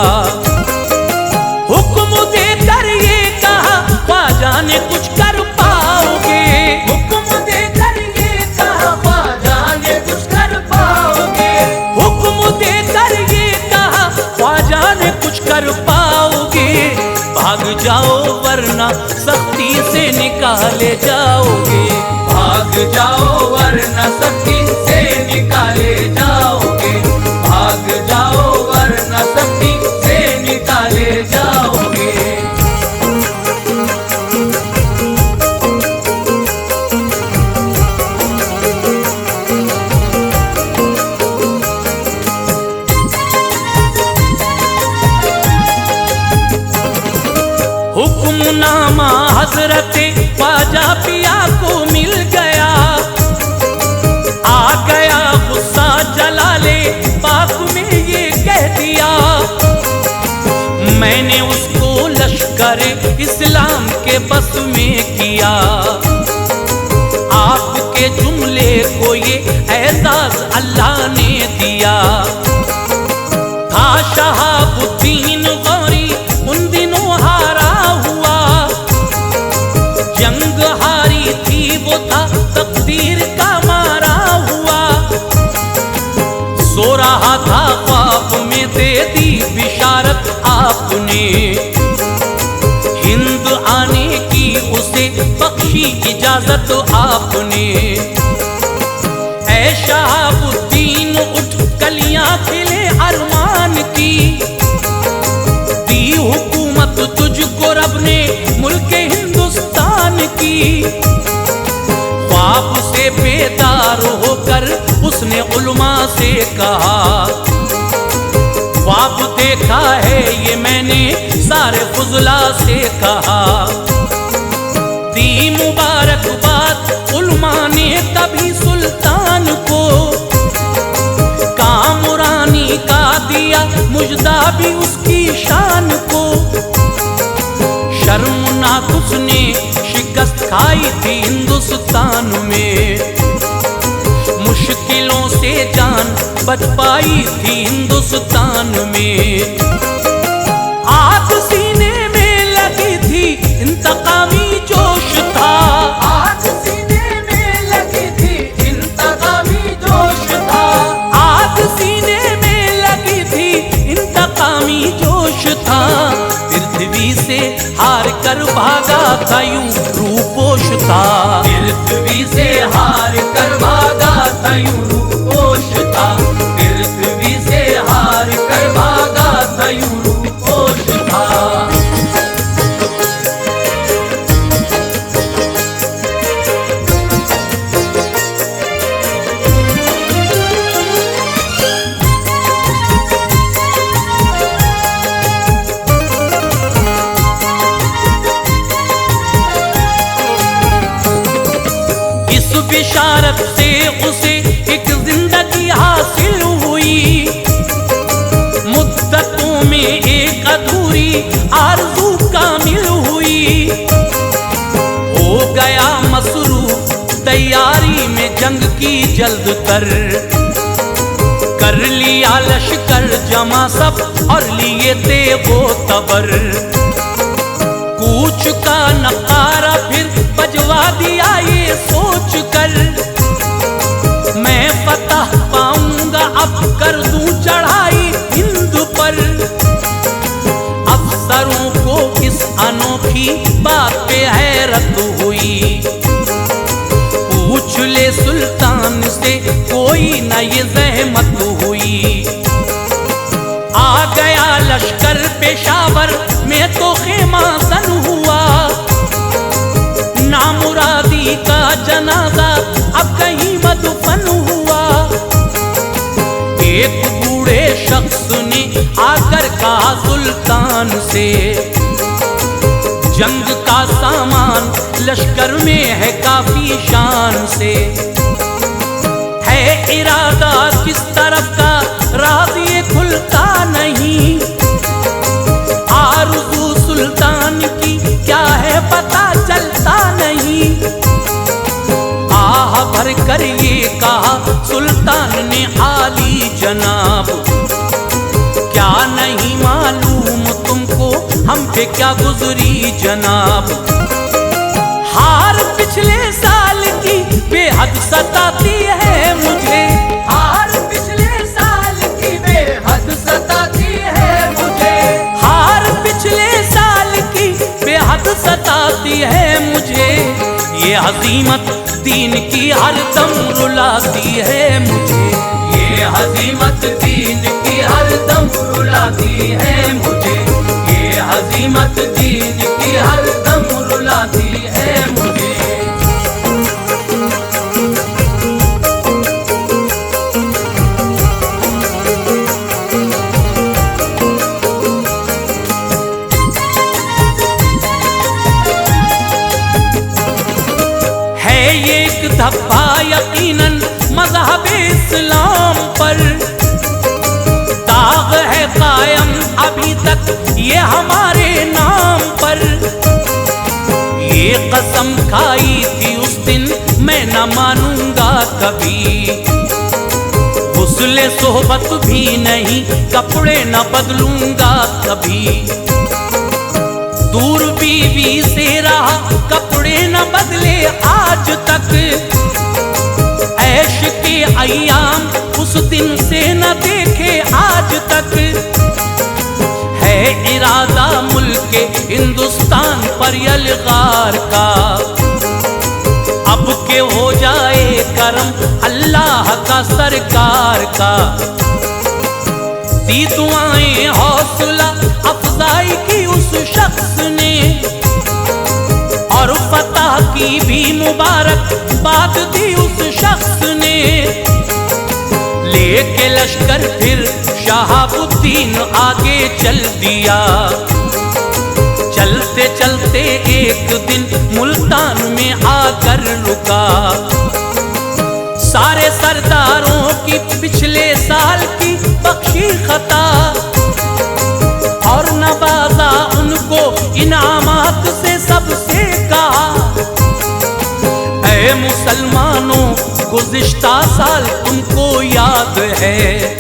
हुक्म देकर ये कहा ख्वाजा ने कुछ कर पाओगे, हुक्म देकर ये कहा ख्वाजा ने कुछ कर पाओगे, हुक्म देकर ये कहा ख्वाजा ने कुछ कर पाओगे। भाग जाओ वरना सख्ती से निकाले जाओगे, भाग जाओ वरना सख्ती से निकाले जाओगे, भाग जाओ वरना सख्ती से निकाले जाओगे। हुक्मनामा हजरत ख्वाजा पिया को मिल गया, आ गया गुस्सा जलाले पाक में ये कह दिया, मैंने उसको लश्कर इस्लाम के बस में किया। आपके जुमले को ये एजाज अल्लाह ने दिया। था शहाबुद्दीन गौरी उन दिनों हारा हुआ, जंग हारी थी वो था तकदीर का मारा हुआ। सो रहा था ख्वाब में दे दी बिशारत आपने, हिंद आने की उसे बख्शी इजाजत आपने। ऐ शहाबुद्दीन उठ कलियां खिले अरमान की, दी हुकूमत तुझको रब ने मुल्क हिंदुस्तान की। ख्वाब से बेदार होकर उसने उलमा से कहा, ख्वाब देखा है ये मैंने सारे फुजला से कहा। दी मुबारकबाद उलमा ने तभी सुल्तान को, कामरानी का दिया मुजदा भी उसकी शान को। शर्मनाक उसने शिकस्त खाई थी हिंदुस्तान में, मुश्किलों से जान बच पाई थी हिंदुस्तान में। आग सीने में लगी थी इंतकामी जोश था, आग सीने में लगी थी इंतकामी जोश था, आग सीने में लगी थी इंतकामी जोश था। पृथ्वी से हार कर भागा था यूं रूपोश था, पृथ्वी से हार कर भागा था यूं रूपोश था, पृथ्वी से हार कर भागा था यूं रूपोश था। इस बिशारत से उसे एक जिंदगी हासिल हुई, मुद्दतों में एक अधूरी आरज़ू कामिल हुई। हो गया मसरूफ तैयारी में जंग की जल्द कर लिया लश्कर जमा सब और लिए थे वो तबर। कूच का नकारा फिर बजवा दिया ये सोच कर, मैं फतह पाऊंगा अब कर दूं चढ़ाई हिंद पर। अफसरों को इस अनोखी बात पे हैरत हुई, जहमत हुई। आ गया लश्कर पेशावर में तो खेमा सन हुआ, नामुरादी का जनाजा अब कहीं मदफन हुआ। एक बूढ़े शख्स ने आकर कहा सुल्तान से, जंग का सामान लश्कर में है काफी शान से, है इरादा किस तरफ का राज ये खुलता नहीं। आरज़ू सुल्तान की क्या है पता चलता नहीं। आह भर कर ये कहा सुल्तान ने आली जनाब, क्या नहीं मालूम तुमको हम पे क्या गुजरी जनाब। हार पिछले साल की बेहद सताती है मुझे, हार पिछले साल की बेहद सताती है मुझे, हार पिछले साल की बेहद सताती है मुझे। ये हज़ीमत दीन की हरदम रुलाती है मुझे, ये हज़ीमत दीन की हरदम रुलाती है मुझे, ये हज़ीमत दीन की हरदम रुलाती है मुझे। है ये एक धब्बा यकीनन मज़हब इस्लाम पर, दाग है कायम अभी तक ये हमारे नाम पर। ये कसम खाई थी उस दिन मैं न मानूंगा कभी, हुस्ले सोहबत भी नहीं कपड़े न बदलूंगा कभी। दूर बीवी से रहा कपड़े न बदले आज तक, ऐश के अय्याम उस दिन से न देखे आज तक। है इरादा मुल्क हिंदुस्तान पर यलगार का, अब के हो जाए करम अल्लाह का सरकार का। दी दुआएं हौसला अफजाई की उस शख्स ने, और फतह की भी मुबारक बात दी उस शख्स ने। लेके लश्कर फिर शहाबुद्दीन आगे चल दिया, चलते चलते एक दिन मुल्तान में आकर रुका। सारे सरदारों की पिछले साल की बख्शी खता, और नवाजा उनको इनामात से सबसे कहा। ऐ मुसलमानों गुज़िश्ता साल तुमको याद है,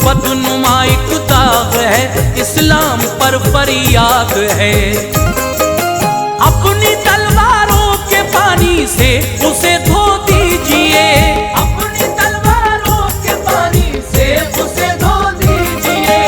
बदनुमा एक दाग है इस्लाम पर फरियाद है। अपनी तलवारों के पानी से उसे धो दीजिए, अपनी तलवारों के पानी से उसे धो दीजिए,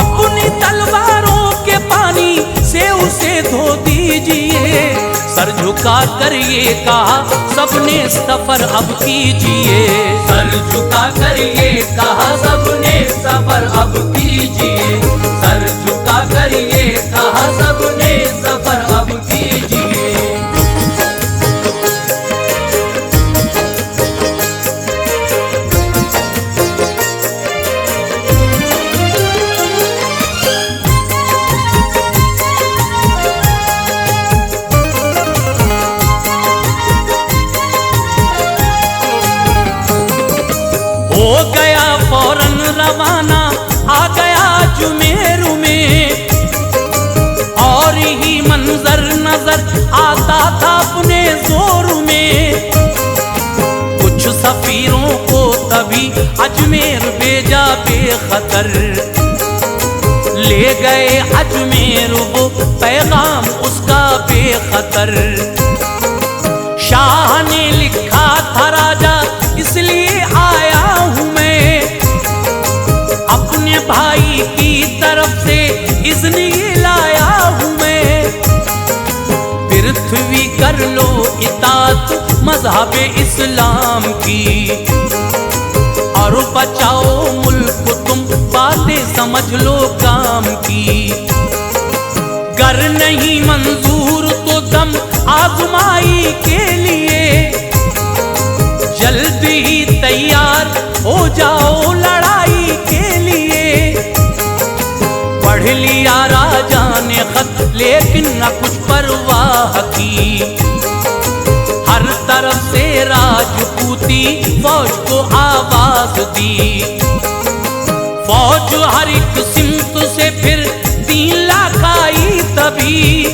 अपनी तलवारों के पानी से उसे धो दीजिए। सर झुका कर ये कहा सबने सफर अब कीजिए, सर झुका कर ये कहा सबने सफर अब कीजिए, सर झुका कर ये कहा सबने सफर अब कीजिए। हो गया फौरन रवाना आ गया जुमेरू में, और ही मंजर नजर आता था अपने जोर में। कुछ सफीरों को तभी अजमेर भेजा बेखतर, ले गए अजमेर वो पैगाम उसका बेखतर। शाह ने लिखा था राजा इसलिए आया हूँ मैं, अपने भाई की तरफ से इज़्न ये लाया हूँ मैं। पृथ्वी कर लो इताअत मज़हब इस्लाम की, और बचाओ मुल्क तुम, बातें समझ लो काम की। गर नहीं मंजूर तो दम आजमाई के लिए, जल्द ही तैयार हो जाओ लड़ाई के लिए। पढ़ लिया राजा ने खत लेकिन न कुछ परवाह की, हर तरफ से राजपूती फौज को आवाज दी। फौज हर एक सिमत से फिर 3 लाख आई तभी,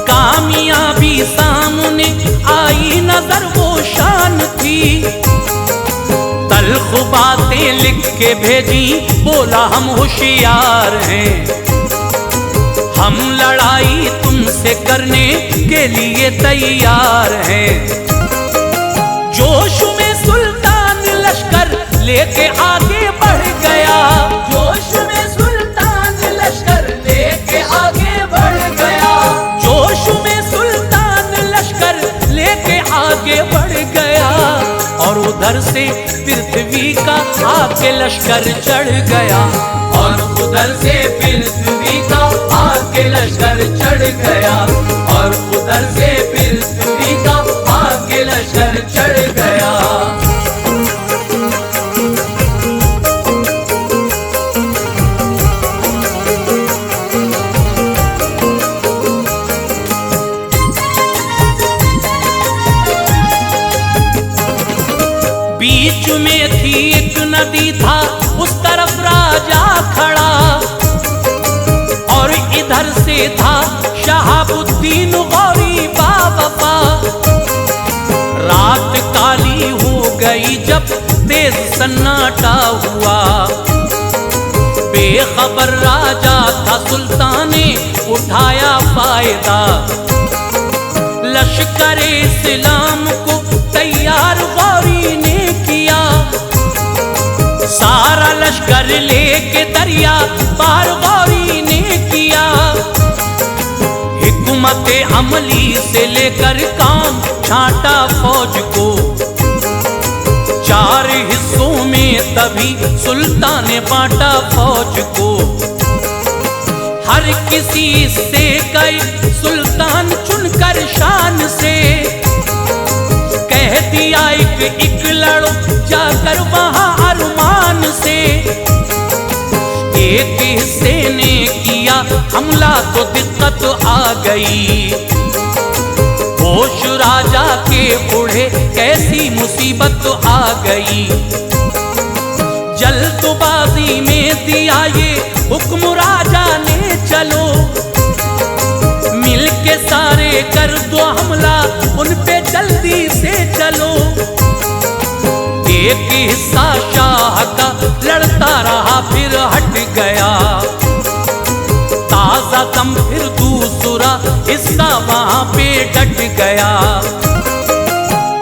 कामयाबी सामने आई नजर वो शान थी। तल्ख बातें लिख के भेजी, बोला हम होशियार हैं, हम लड़ाई तुमसे करने के लिए तैयार हैं। जोश में सुल्तान लश्कर लेके आगे बढ़ गया, जोश में सुल्तान लश्कर लेके आगे बढ़ गया, जोश में सुल्तान लश्कर लेके आगे बढ़ गया। और उधर से पृथ्वी का आके लश्कर चढ़ गया, और उधर से पृथ्वी का आके लश्कर चढ़ गया, और उधर से पृथ्वी का आके लश्कर चढ़ गया। बीच में थी एक नदी, था उस तरफ राजा खड़ा, और इधर से था शहाबुद्दीन गौरी बाबा। रात काली हो गई जब तेज सन्नाटा हुआ, बेखबर राजा था सुल्तान ने उठाया फायदा। लश्कर इस्लाम को तैयार गौरी ने किया, सारा लश्कर लेके दरिया पार गौरी ने किया। हिकमत अमली से लेकर काम छांटा फौज को, 4 हिस्सों में तभी सुल्तान ने बांटा फौज को। हर किसी से गए सुल्तान चुनकर शान से, कह दिया एक लड़ो जाकर वहां अरमान से। एक हिस्से ने किया हमला तो दिक्कत आ गई, होश राजा के उड़े कैसी मुसीबत आ गई। जल्दबाजी में दिया ये हुक्म राजा ने, चलो मिल के सारे कर दो हमला उन पे जल्दी से चलो। एक हिस्सा शाह का लड़ता रहा फिर हट गया, ताजा दम फिर दूसरा हिस्सा वहां पे डट गया।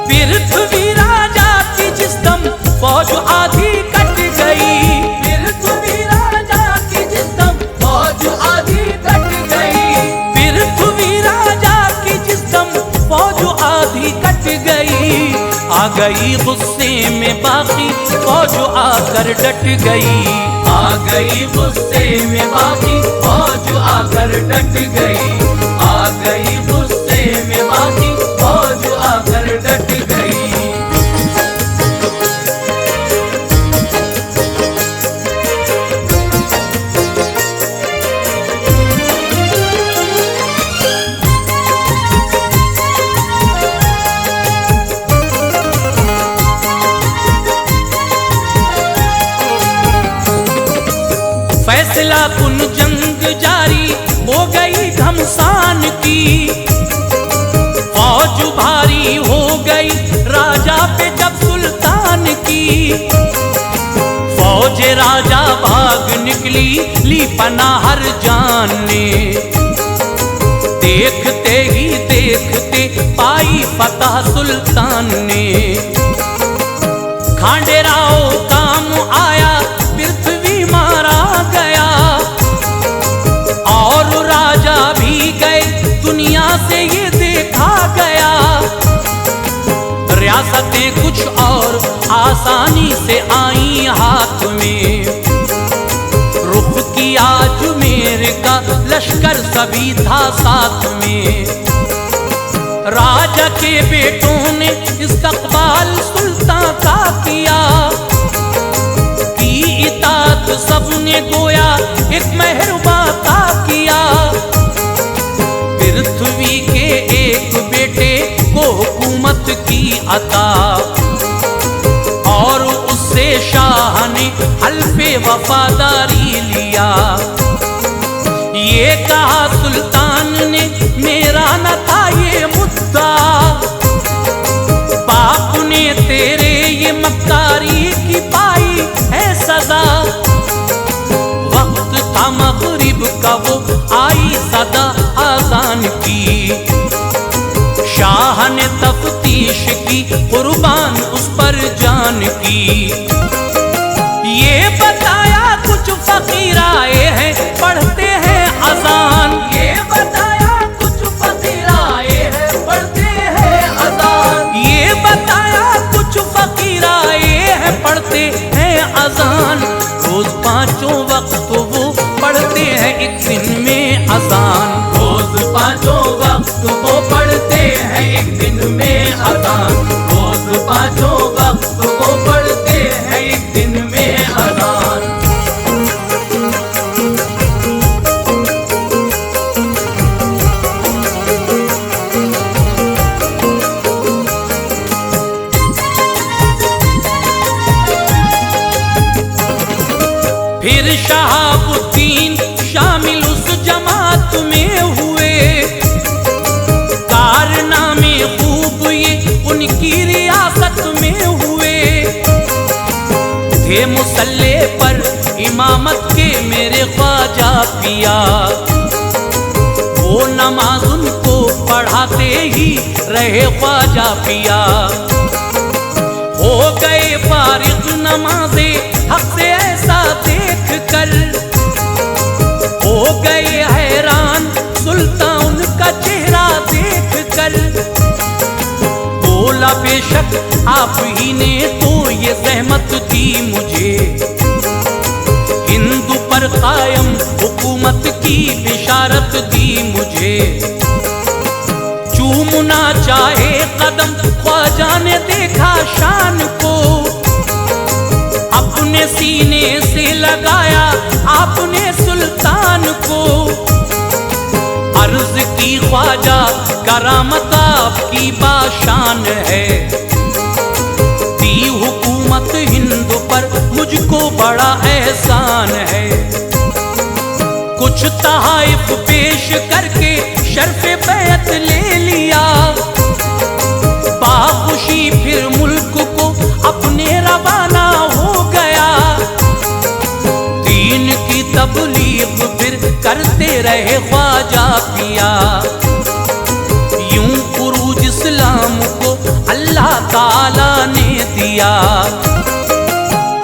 पृथ्वी राजा की जिस दम फौज आधी कट गई, पृथ्वी राजा की जिस दम फौज आधी कट गई, पृथ्वी राजा की जिस दम फौज आधी कट गई। आ गई गुस्से में बाकी फौज आकर डट गई, आ गई गुस्से में बाकी फौज आकर डट गई, आ गई गुस्से में बाकी फौज आकर डट गई। फैसला कुन जंग जारी हो गई घमसान की, फौज भारी हो गई राजा पे जब सुल्तान की। फौज राजा भाग निकली ली पनाह हर जान ने, देखते ही देखते पाई फतह सुल्तान ने। खांडेराव काम आया पृथ्वी मारा गया, और राजा भी गए दुनिया से ये देखा गया। रियासतें कुछ और आसानी से आई हाथ में। रुख किया जुमेर का लश्कर सभी था साथ में। राजा के बेटों ने इस्तकबाल सुल्तान का किया, की इताअत सबने गोया एक मेहरबा का किया। पृथ्वी के एक बेटे को हुकूमत की अता, और उससे शाह ने हल्फे वफादारी लिया। ये कहा सुल्तान ने मेरा न था ये मुद्दा, बाप ने तेरे ये मक्कारी की पाई है सदा। वक्त था मगरिब का वो आई सदा आजान की, शाह ने तफ्तीश की कुर्बान उस पर जान की। ये बताया कुछ फकीर आए हैं पढ़ते हैं अजान, ये बताया कुछ फकीर आए हैं पढ़ते हैं अजान। ये बताया कुछ फकीर आए हैं पढ़ते हैं अजान। रोज पांचों वक्त वो पढ़ते हैं एक दिन में अजान। रोज पांचों वक्त वो पढ़ते हैं एक दिन में अजान। रोज पांचों वक्त वो पढ़ते हैं एक दिन में अजान। फिर शहाबुद्दीन शामिल उस जमात में हुए, कारनामे खूब ये उनकी रियासत में हुए। थे मुसल्ले पर इमामत के मेरे ख्वाजा पिया, वो नमाज उनको पढ़ाते ही रहे ख्वाजा पिया। हो गए फारिग नमाज़े हक से ऐसा देख कर, हो गए हैरान सुल्तान का चेहरा देख कर। बोला बेशक आप ही ने तो ये ज़हमत दी मुझे, हिंदू पर कायम हुकूमत की बिशारत दी मुझे। चूमना चाहे कदम ख्वाजा ने देखा शान को, अपने सीने से लगाया आपने सुल्तान को। अर्ज की ख्वाजा करामत आपकी बाशान है, दी हुकूमत हिंद पर मुझको बड़ा एहसान है। कुछ तहाइफ पेश करके शर्फ़े बैत ले लिया, बाखुशी फिर मुल्क को अपने रवाना हो गया। दीन की तबलीग फिर करते रहे ख्वाजा पिया, यूं उरूज इस्लाम को अल्लाह ताला ने दिया।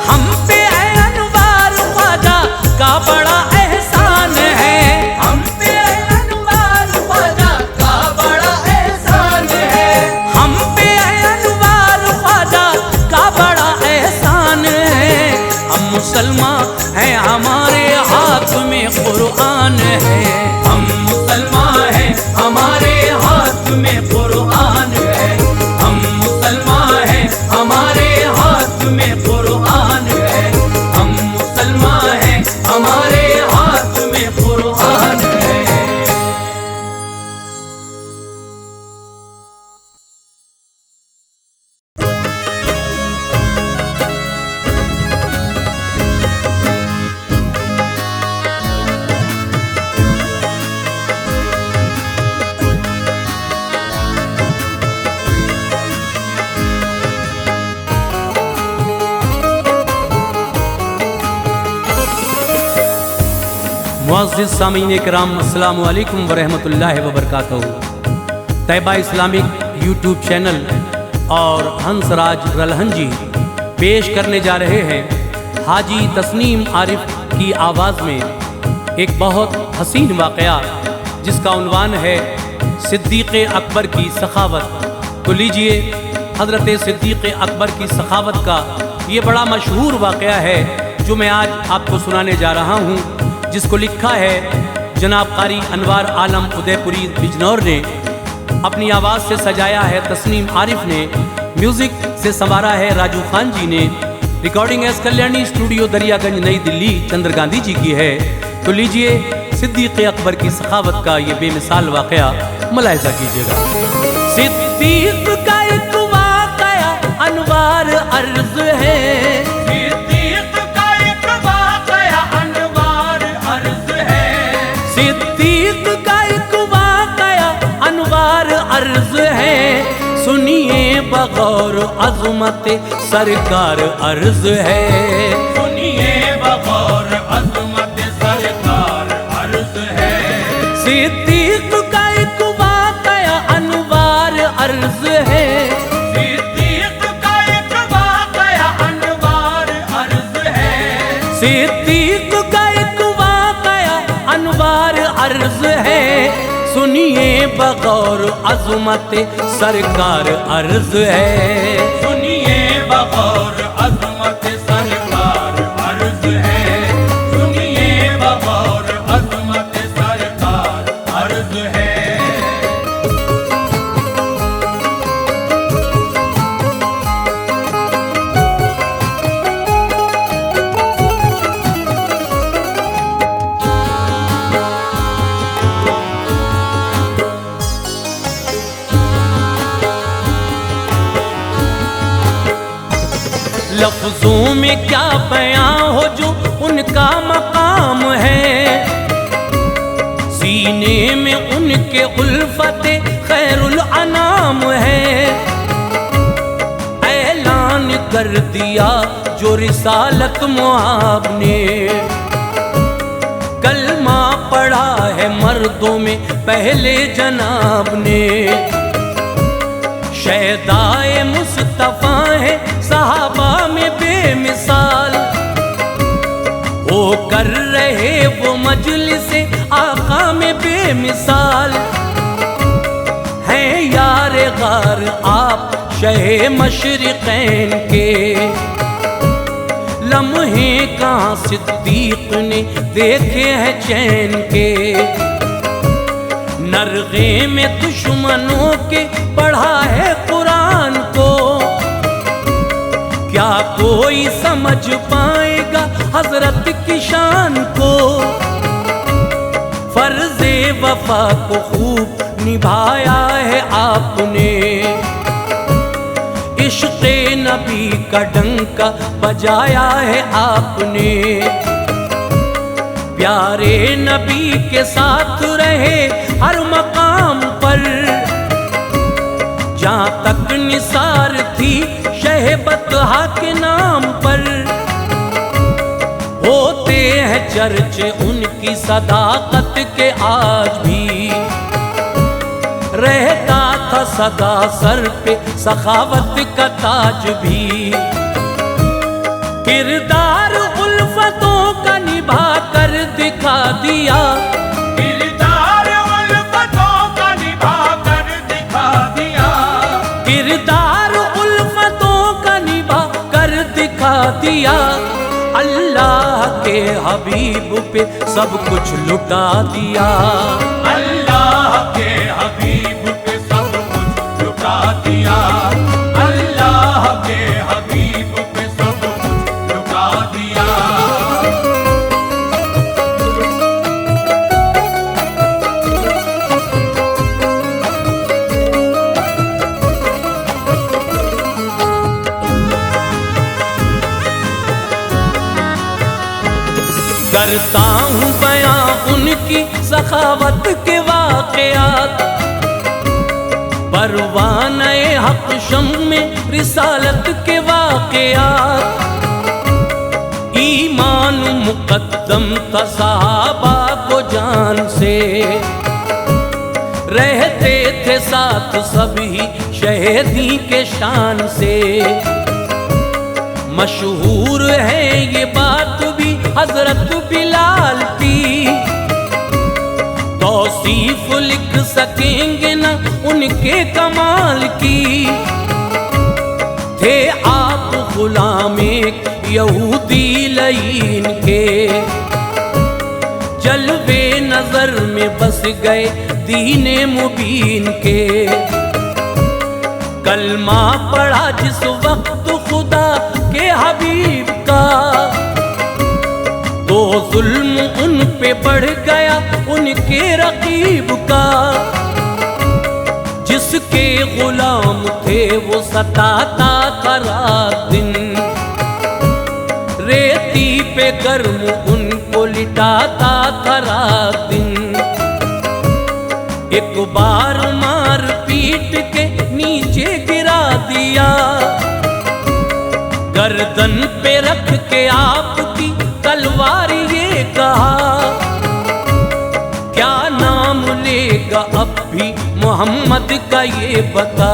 हम पे है अनवार ख्वाजा का बड़ा एहसान है, हम पे अनवार ख्वाजा का बड़ा एहसान है। हम पे अनवार ख्वाजा का बड़ा एहसान है। हम मुसलमान हैं हमारे हाथ में कुरान है, हम मुसलमान हैं हमारे हाथ में कुरान है। हम मुसलमान हैं हमारे हाथ में कुरान है। हम मुसलमान हैं हमारे हाथ में कुरान है। मुअज़्ज़िज़ सामीन इकराम अस्सलाम वालेकुम वरहमतुल्लाहि वबरकातुहू। तैबा इस्लामिक यूट्यूब चैनल और हंसराज रलहंजी पेश करने जा रहे हैं हाजी तस्नीम आरिफ की आवाज़ में एक बहुत हसीन वाक़या जिसका उन्वान है सिद्दीक़ अकबर की सखावत। तो लीजिए हज़रत सिद्दीक़ अकबर की सखावत का ये बड़ा मशहूर वाक़या है जो मैं आज आपको सुनाने जा रहा हूँ, जिसको लिखा है जनाब कारी अनवार आलम उदयपुरी बिजनौर ने, अपनी आवाज़ से सजाया है तस्नीम आरिफ ने, म्यूज़िक से संवारा है राजू खान जी ने, recording S Kalyani studio Daryaganj New Delhi Chandra Gandhi ji की है। तो लीजिए सिद्दीक़ अकबर की सखावत का ये बेमिसाल वाक़या मुलाहिज़ा कीजिएगा। सिद्दीक़ का एक वाक़या अनवार अर्ज़ है, सिद्दीक़ का एक वाक़या अनवार अर्ज़ है, सिद्दीक़ का एक वाक़या अनवार अर्ज़ है, सुनिए बगौर अज़मत सरकार अर्ज़ है, सुनिए बगौर अज़मत सरकार अर्ज़ है। सिद्दीक़ का एक वाक़या अनवार अर्ज़ है, सिद्दीक़ का एक वाक़या अनवार अर्ज़ है, सिद्दीक़ का एक वाक़या अनवार अर्ज़ है, सुनिए बगौर अज़मत सरकार अर्ज़ है, सुनिए बगौर अज़मत सरकार अर्ज़ है, सुनिए बगौर अज़मत सरकार अर्ज़ है। लफ्ज़ों में क्या बयां हो जो उनका मकाम है, सीने में उनके उल्फत खैरुल अनाम है, ऐलान कर दिया जो रिसालत मुआब ने, कलमा पढ़ा है मर्दों में पहले जनाब ने, शहदाए मुस्तफ़ा है सहाबा में बेमिसाल, वो कर रहे वो मजलिस आका में बेमिसाल, हैं यार गार आप शहे मशरिक़ैन के, लम्हे कहाँ सिद्दीक़ ने देखे हैं चैन के, नरगे में दुश्मनों के पढ़ा है कुरान को, क्या कोई समझ पाएगा हजरत की शान को, फर्ज़े वफा को खूब निभाया है आपने, इश्क़े नबी का डंका बजाया है आपने, प्यारे नबी के साथ रहे हर मकाम पर, जहाँ तक निसार थी शहबतहा के नाम पर, होते हैं चर्चे उनकी सदाकत के आज भी, रहता था सदा सर पे सखावत का ताज भी, किरदार उल्फतों का निभा कर दिखा दिया, किरदार उल्फतों का निभा कर दिखा दिया, किरदार उल्फतों का निभा कर दिखा दिया, अल्लाह के हबीब पे सब कुछ लुटा दिया, अल्लाह के हबीब पे सब कुछ लुटा दिया, अल्लाह के हबीब पे सब कुछ लुटा दिया। करता हूँ बयां उनकी सखावत के वाक़यात, परवाने हक शम में रिसालत के वाक़यात, ईमान मुक़द्दम था सहाबा को जान से, रहते थे साथ सभी शहीदी के शान से, मशहूर है ये बात भी हजरत बिलाल की, तौसीफ लिख सकेंगे न उनके कमाल की, थे आप गुलाम एक यहूदी लईन के, जलवे नजर में बस गए दीने मुबीन के। कलमा पढ़ा जिस वक्त खुदा के हबीब का, तो जुल्म उन पे बढ़ गया उनके रकीब का। जिसके गुलाम थे वो सताता था रात दिन, रेती पे गर्म उनको लिटाता था रात दिन। एक बार मार पीट के नीचे गिरा दिया, गर्दन पे रख के आपकी तलवार ये कहा, क्या नाम लेगा अब भी मोहम्मद का ये बता।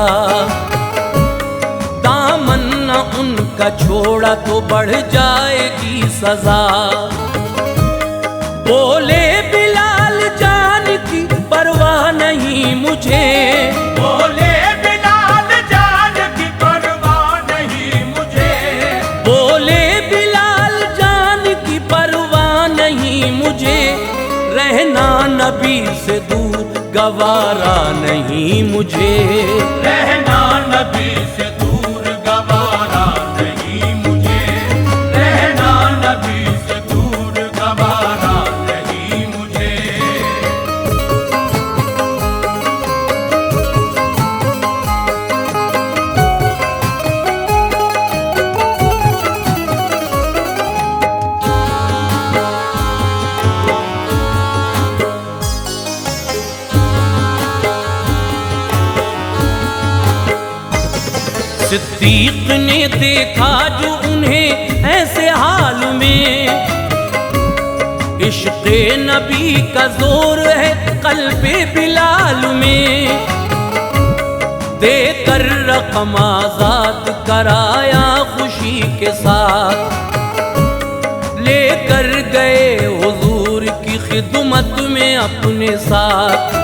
दामन न उनका छोड़ा तो बढ़ जाएगी सजा। बोले बिलाल जान की परवाह नहीं मुझे, बोले बिलाल जान की परवाह नहीं मुझे, बोले बिलाल जान की परवाह नहीं मुझे। रहना नबी से दूर गवारा नहीं मुझे, रहना नबी से दूर गवारा नहीं मुझे, रहना नबी से दूर गवारा नहीं मुझे। सिद्दीक ने देखा जो उन्हें ऐसे हाल में, इश्क़े नबी का जोर है क़ल्बे बिलाल में। देकर रक़म आज़ाद कराया खुशी के साथ, लेकर गए हुजूर की खिदमत में अपने साथ।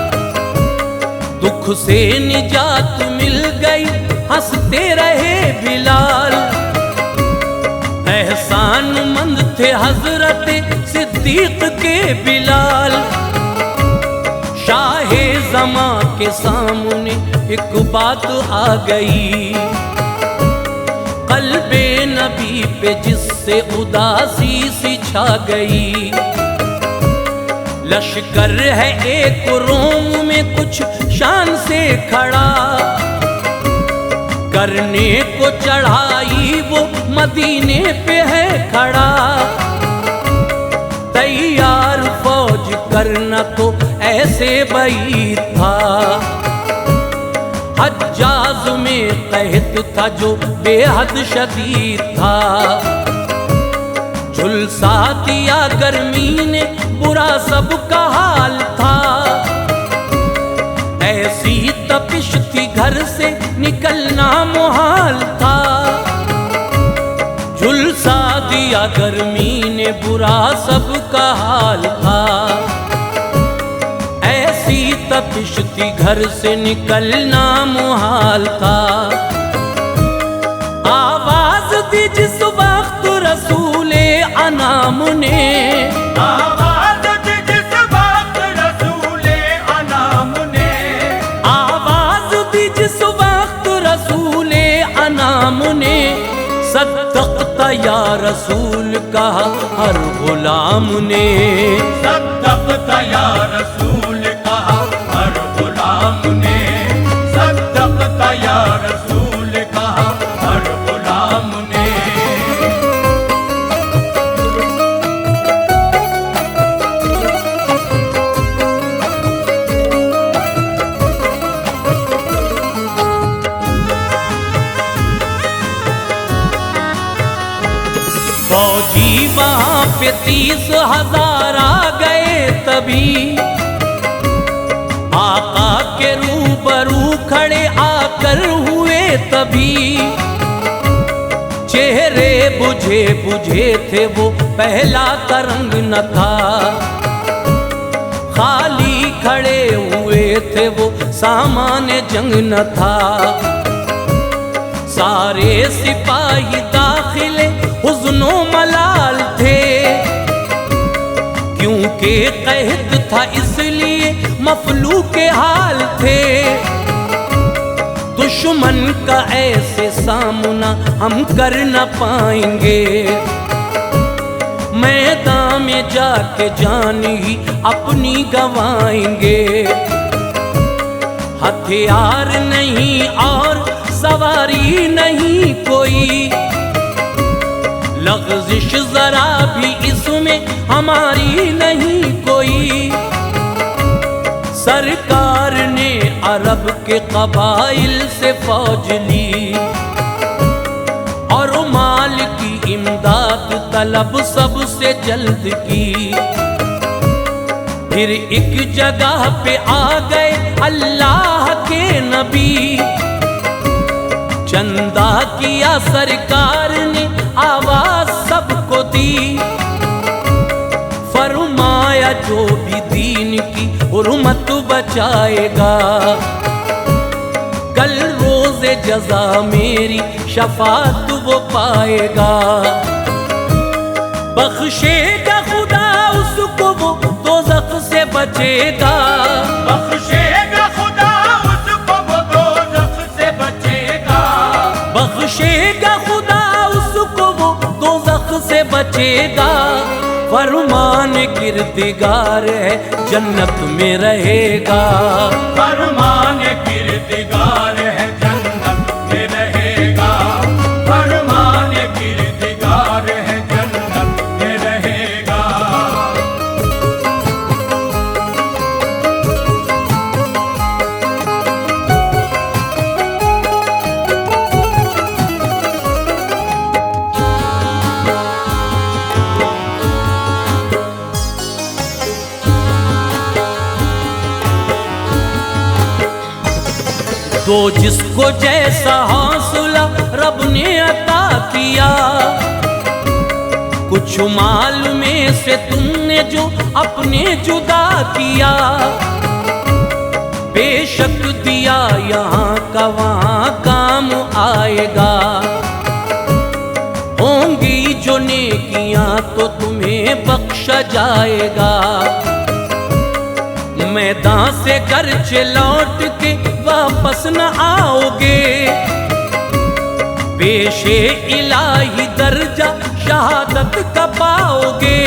दुख से निजात मिल गई हंसते रहे बिलाल, एहसान मंद थे हजरत सिद्दीक के बिलाल। शाहे ज़मा के सामने एक बात आ गई, क़ल्बे नबी पे जिससे उदासी सी छा गई। लश्कर है एक रोम में कुछ शान से खड़ा, करने को चढ़ाई वो मदीने पे है खड़ा। तैयार फौज करना तो ऐसे बई था, हज्जाज में कहत था जो बेहद शदीद था। झुलसा दिया गर्मी ने बुरा सबका हाल था, ऐसी तपिश थी घर से निकलना मुहाल था। झुलसा दिया गर्मी ने बुरा सबका हाल था, ऐसी तपिश थी घर से निकलना मुहाल था। आवाज दी जिस वक्त रसूले अनाम ने, आवाज दी जिस वक्त रसूले अनाम ने, आवाज दी जिस वक्त रसूले अनाम ने। सद्दक़ता या रसूल कहा हर गुलाम ने, सद्दक़ता या रसूल कहा हर गुलाम ने, सद्दक़ता या रसूल कहा हर गुलाम ने। फौजी वहां पे 30,000 आ गए तभी, आका के रूबरू खड़े आकर हुए तभी। चेहरे बुझे बुझे थे वो पहला तरंग न था, खाली खड़े हुए थे वो सामान जंग न था। सारे सिपाही दाखिले हुज़्नो मलाल थे, क्योंकि कहद था इसलिए मफलू के हाल थे। दुश्मन का ऐसे सामना हम कर न पाएंगे, मैदान में जाके जान ही अपनी गवाएंगे। हथियार नहीं और सवारी नहीं कोई, लग़ज़िश जरा भी इसमें हमारी नहीं कोई। सरकार ने अरब के क़बाइल से फौज ली और माल की इमदाद तलब सबसे जल्द की। फिर एक जगह पे आ गए अल्लाह के नबी, चंदा किया सरकार ने आवाज सबको दी। फरमाया जो भी दीन की हुर्मत बचाएगा, कल रोज़े जज़ा मेरी शफाअत वो पाएगा। बख्शेगा खुदा उसको वो दोज़ख से बचेगा, बख्शेगा खुदा उसको वो दोज़ख से बचेगा, बख्शेगा खुदा उसको वो दोज़ख से बचेगा। फरमान किरदिगार है जन्नत में रहेगा, फरमान किरदिगार है जन्नत में रहेगा, फरमान किरदिगार है जन्नत में रहेगा। तो जिसको जैसा हौसला रब ने अता किया, कुछ माल में से तुमने जो अपने जुदा किया। बेशक दिया यहाँ का वहाँ काम आएगा, होंगी जो नेकियां तो तुम्हें बख्शा जाएगा। मैदान से घर से लौट के वापस न आओगे, पेशे इलाही दर्जा शहादत का पाओगे।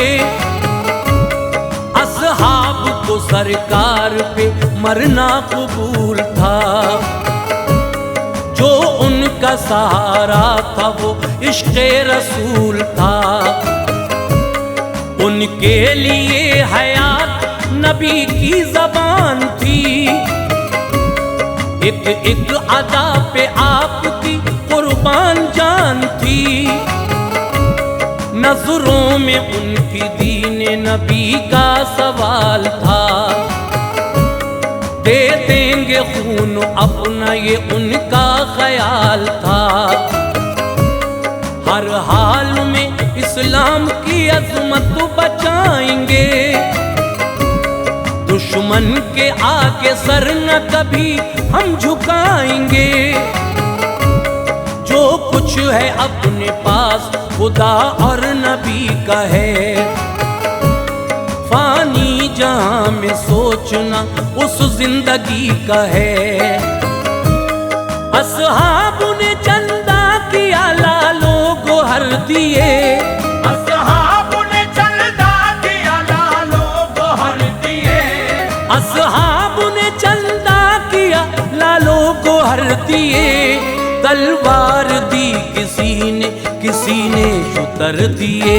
असहाब को सरकार पे मरना कबूल था, जो उनका सहारा था वो इश्क़े रसूल था। उनके लिए हयात नबी की ज़बान थी, एक एक अदा पे आपकी कुर्बान जान थी। नज़रों में उनकी दीन नबी का सवाल था, दे देंगे खून अपना ये उनका ख्याल था। हर हाल में इस्लाम की अज़मत बचाएंगे, दुश्मन के आगे सर न कभी हम झुकाएंगे। जो कुछ है अपने पास खुदा और नबी का है, फानी जहां में सोचना उस जिंदगी का है। असहाब ने चंदा किया लालो गोहर दिए, असहाब ने चंदा किया लालो गोहर दिए, असहाब ने चंदा किया लालो गोहर दिए। तलवार दी किसी ने शुतर दिए,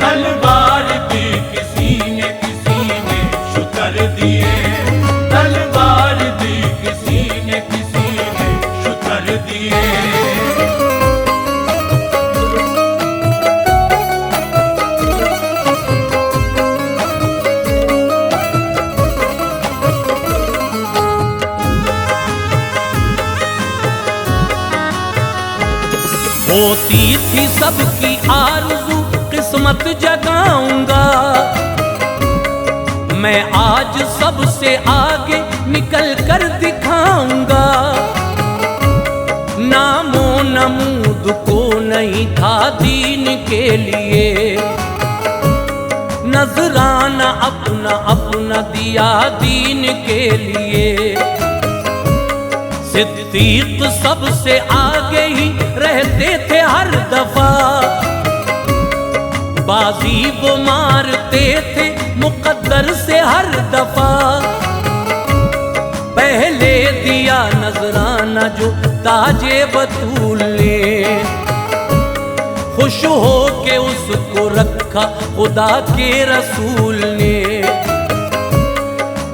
तलवार दी किसी ने शुतर दिए, तलवार दी किसी ने शुतर दिए। होती थी सबकी आरज़ू किस्मत जगाऊंगा, मैं आज सबसे आगे निकल कर दिखाऊंगा। नामो लिए। नजराना अपना अपना दिया दीन के लिए। सिद्दीक सबसे आगे ही रहते थे हर दफा, बाजी वो मारते थे मुकद्दर से हर दफा। पहले दिया नजराना जो ताजे बतूल ने, खुश हो के उसको रखा खुदा के रसूल ने।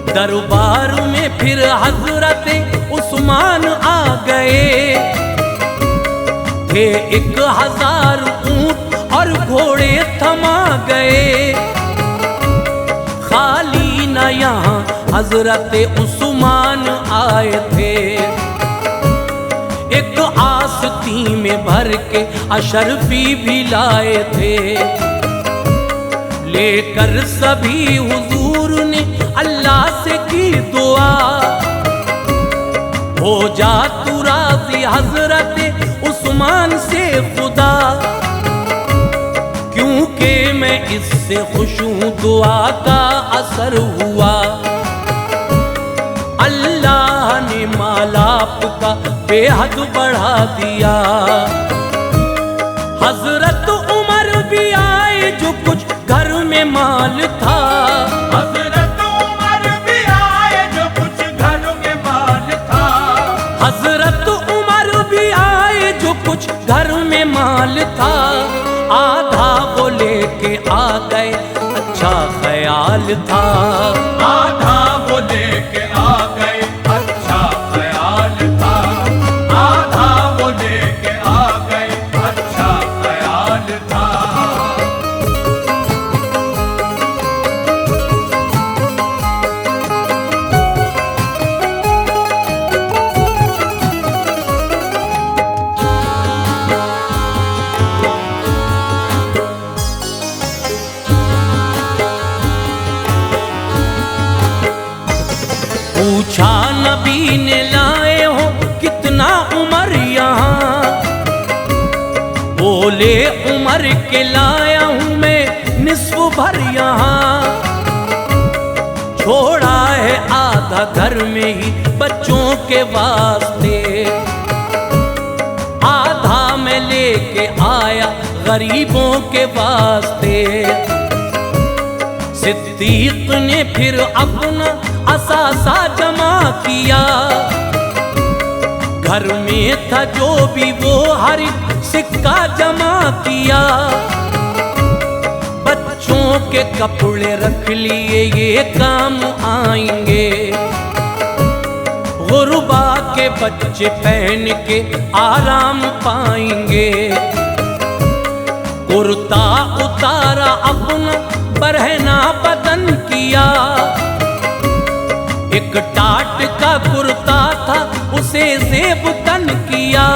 दरबार में फिर हजरत उस्मान आ गए थे, 1000 ऊंट और घोड़े थमा गए। खाली न यहाँ हजरत उस्मान आए थे, एक आस्ती में भर के अशरफी भी लाए थे। लेकर सभी हुजूर ने अल्लाह से की दुआ, हो जा तू राज़ी हजरत उस्मान से खुदा। क्योंकि मैं इससे खुश हूँ, दुआ का असर हुआ। अल्लाह ने मालाप का बेहद बढ़ा दिया। हजरत उमर भी आए जो कुछ घर में माल था। हजरत उमर भी आए जो कुछ घर में माल था। हजरत उमर भी आए जो कुछ घर में माल था। आधा वो लेके आ गए, अच्छा ख्याल था। आधा वो लेके आ गए, अच्छा ख्याल था। आधा वो लेके आ गए, अच्छा ख्याल था। पूछा नबी ने लाए हो कितना उमर यहाँ, बोले उमर के लाया हूँ मैं निस्फ भर यहाँ। छोड़ा है आधा घर में ही बच्चों के वास्ते, आधा मैं लेके आया गरीबों के वास्ते। सिद्दीक ने फिर अपना असासा जमा किया, घर में था जो भी वो हर एक सिक्का जमा किया। बच्चों के कपड़े रख लिए, ये काम आएंगे। गुरबा के बच्चे पहन के आराम पाएंगे। कुर्ता उतारा अपना बरहना बदन किया, एक टाट का कुर्ता था उसे ज़ेब तन किया।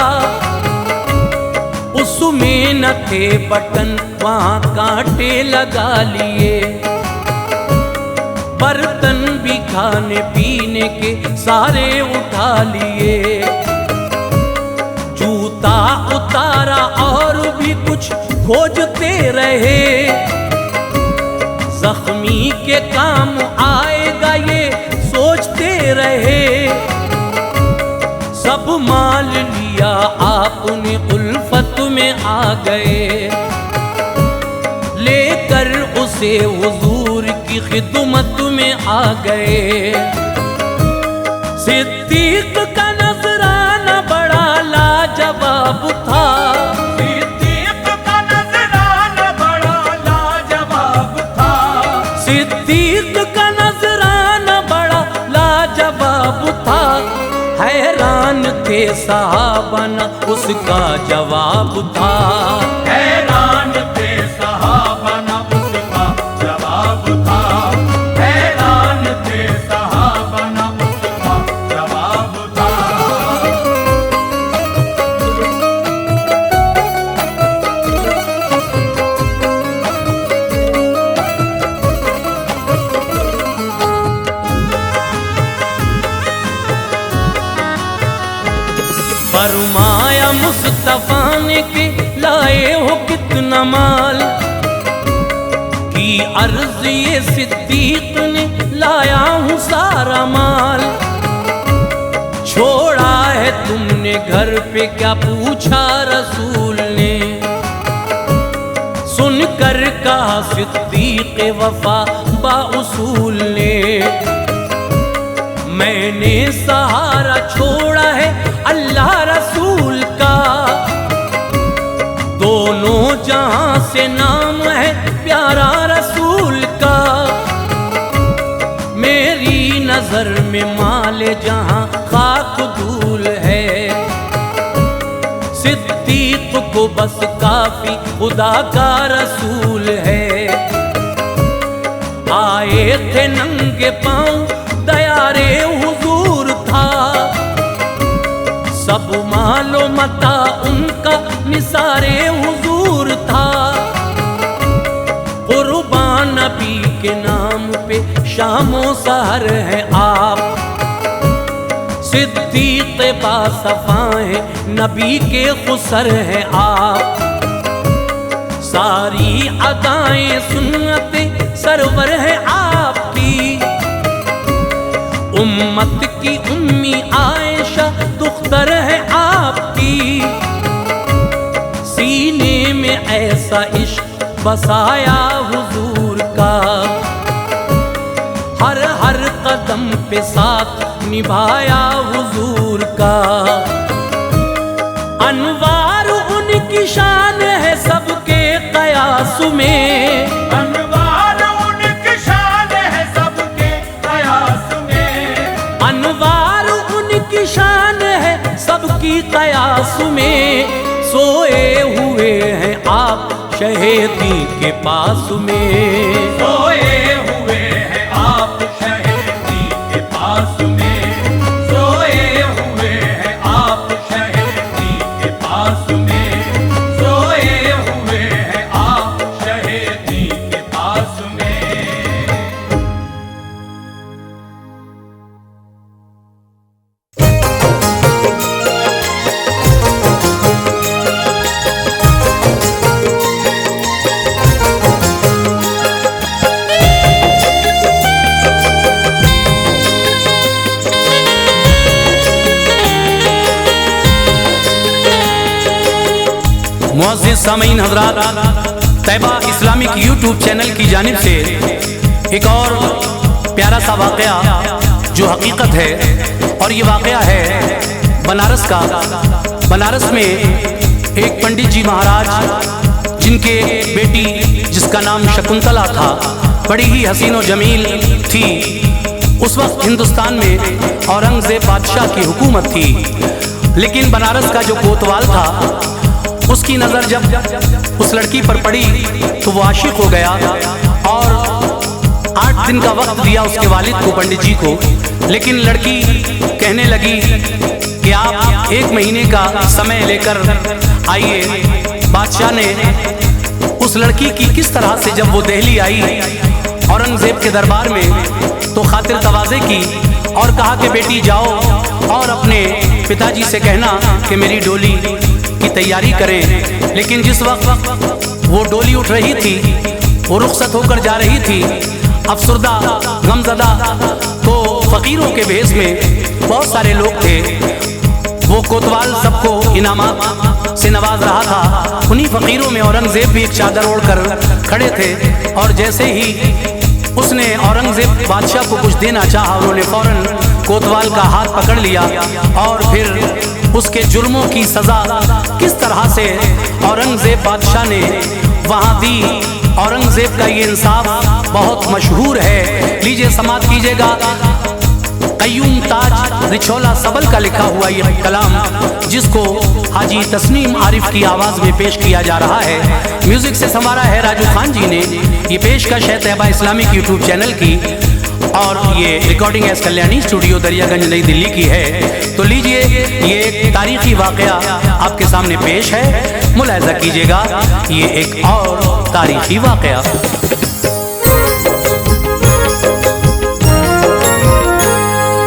उसमें न थे बटन, वहाँ कांटे लगा लिए। बर्तन भी खाने पीने के सारे उठा लिए। जूता उतारा और भी कुछ खोजते रहे, जख्मी के काम आएगा ये सोचते रहे। सब माल लिया आपने उल्फत में आ गए, लेकर उसे हुजूर की खिदमत में आ गए। सिद्दीक का नजराना बड़ा लाजवाब था। सिद्दीक का नजराना बड़ा लाजवाब था। सिद्दीक का नजराना बड़ा लाजवाब था। हैरान थे सहाबा न उसका जवाब था। हैरान थे सहाबा न उसका जवाब था। हैरान थे सहाबा न उसका जवाब था। फरमाया मुस्तफा ने के ला लाए हो कितना माल, की अर्ज ये सिद्दीक ने लाया हूँ सारा माल। छोड़ा है तुमने घर पे क्या पूछा रसूल ने, सुनकर कहा सिद्दीक वफा बाउसूल ने। मैंने सहारा छोड़ा है अल्लाह रसूल का, दोनों जहां से नाम है प्यारा रसूल का। मेरी नजर में माले जहां खाक धूल है, सिद्दीक को बस काफी खुदा का रसूल है। आए थे नंगे पांव दयारे हुजूर था, सब मालो मता उनका निसारे हुजूर था। कुर्बान नबी के नाम पे शामो सहर है आप, सिद्दीक बासफा है नबी के खुसर है आप। सारी अदाएं सुन्नत सरवर है आपकी, उम्मत की उम्मी आयशा दुख्तर है आपकी। सीने में ऐसा इश्क बसाया हुजूर का, हर हर कदम पे साथ निभाया हुजूर का। अनवार उनकी शान है सबके कयास में, अनवार उनकी शान है सबके कयास में। अनवार उनकी शान है सबकी कयास में। सोए हुए हैं आप शहीदी के पास में, सोए हुए हैं आप शहीदी के पास में, सोए हुए हैं आप शहीदी के पास में, सोए हुए हैं आप शहीदी के पास में। मुअज़्ज़िज़ सामीन हज़रात, तैबा इस्लामिक यूट्यूब चैनल की जानिब से एक और प्यारा सा वाक़या जो हकीकत है, और ये वाक़या है बनारस का। बनारस में एक पंडित जी महाराज जिनके बेटी जिसका नाम शकुंतला था, बड़ी ही हसीन व जमील थी। उस वक्त हिंदुस्तान में औरंगज़ेब बादशाह की हुकूमत थी, लेकिन बनारस का जो कोतवाल था उसकी नज़र जब उस लड़की पर पड़ी तो वो आशिक हो गया और 8 दिन का वक्त दिया उसके वालिद को, पंडित जी को। लेकिन लड़की कहने लगी कि आप 1 महीने का समय लेकर आइए। बादशाह ने उस लड़की की किस तरह से जब वो दिल्ली आई औरंगज़ेब के दरबार में तो खातिर तवाज़े की और कहा कि बेटी जाओ और अपने पिताजी से कहना कि मेरी डोली की तैयारी करें। लेकिन जिस वक्त वो डोली उठ रही थी, वो रुखसत होकर जा रही थी, अफसुर्दा गमज़दा, तो फ़कीरों के भेष में बहुत सारे लोग थे। वो कोतवाल सबको इनामात से नवाज रहा था। उन्हीं फ़कीरों में औरंगज़ेब भी एक चादर ओढ़कर खड़े थे, और जैसे ही उसने औरंगज़ेब बादशाह को कुछ देना चाहा, उन्होंने फ़ौरन कोतवाल का हाथ पकड़ लिया और फिर उसके जुर्मों की सज़ा किस तरह से औरंगज़ेब बादशाह ने वहाँ दी। औरंगज़ेब का ये इंसाफ बहुत मशहूर है। लीजिए समात कीजिएगा, क़य्यूम ताज रिछोला सबल का लिखा हुआ ये कलाम, जिसको हाजी तस्नीम आरिफ की आवाज़ में पेश किया जा रहा है। म्यूज़िक से संवारा है राजू खान जी ने। ये पेशकश है तैबा इस्लामिक यूट्यूब चैनल की, और ये recording S Kalyani studio Daryaganj New Delhi की है। तो लीजिए, ये एक तारीखी वाक़या आपके सामने पेश है, मुलाहिज़ा कीजिएगा। ये एक और तारीखी वाक़या।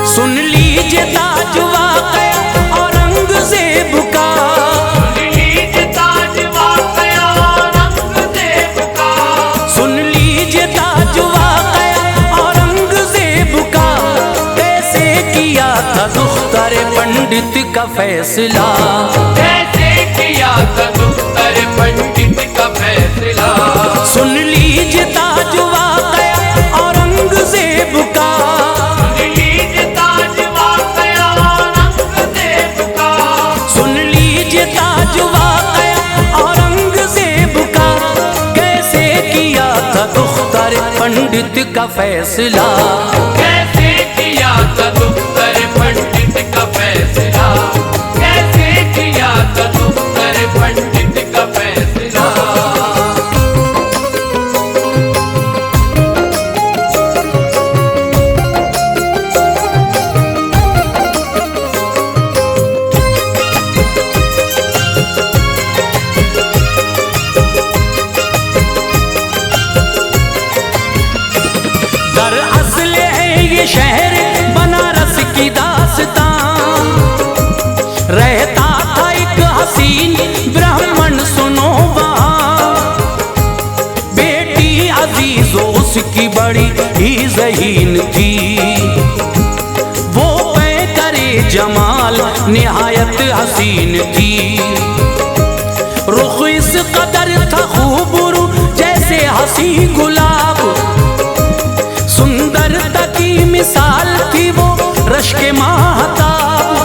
सुन लीजिए ताज वाक़या औरंगज़ेब का, सुन लीजिए ताज वाक़या पंडित का फैसला, कैसे किया कदुक्तर पंडित का फैसला। सुन लीजिए ताज वाक़या औरंगज़ेब का, सुन लीजिए ताज वाक़या औरंगज़ेब का, सुन लीजिए ताज वाक़या औरंगज़ेब का, कैसे किया था दुख्तर पंडित का फैसला, कैसे किया कदुक्तर पंडित का फैसला, कैसे किया कदुक्तर पंडित का फैसला। दरअसल है ये शहर बनारस की दास्तां, रहता था एक हसीन ब्राह्मण सुनो वहाँ, बेटी अजीजो उसकी बड़ी ही ज़हीन थी, वो पैकरे जमाल निहायत हसीन थी, रुख इस कदर था खूबरू जैसे हसी गुलाब, सुंदरता की मिसाल थी वो रश्क माहताब,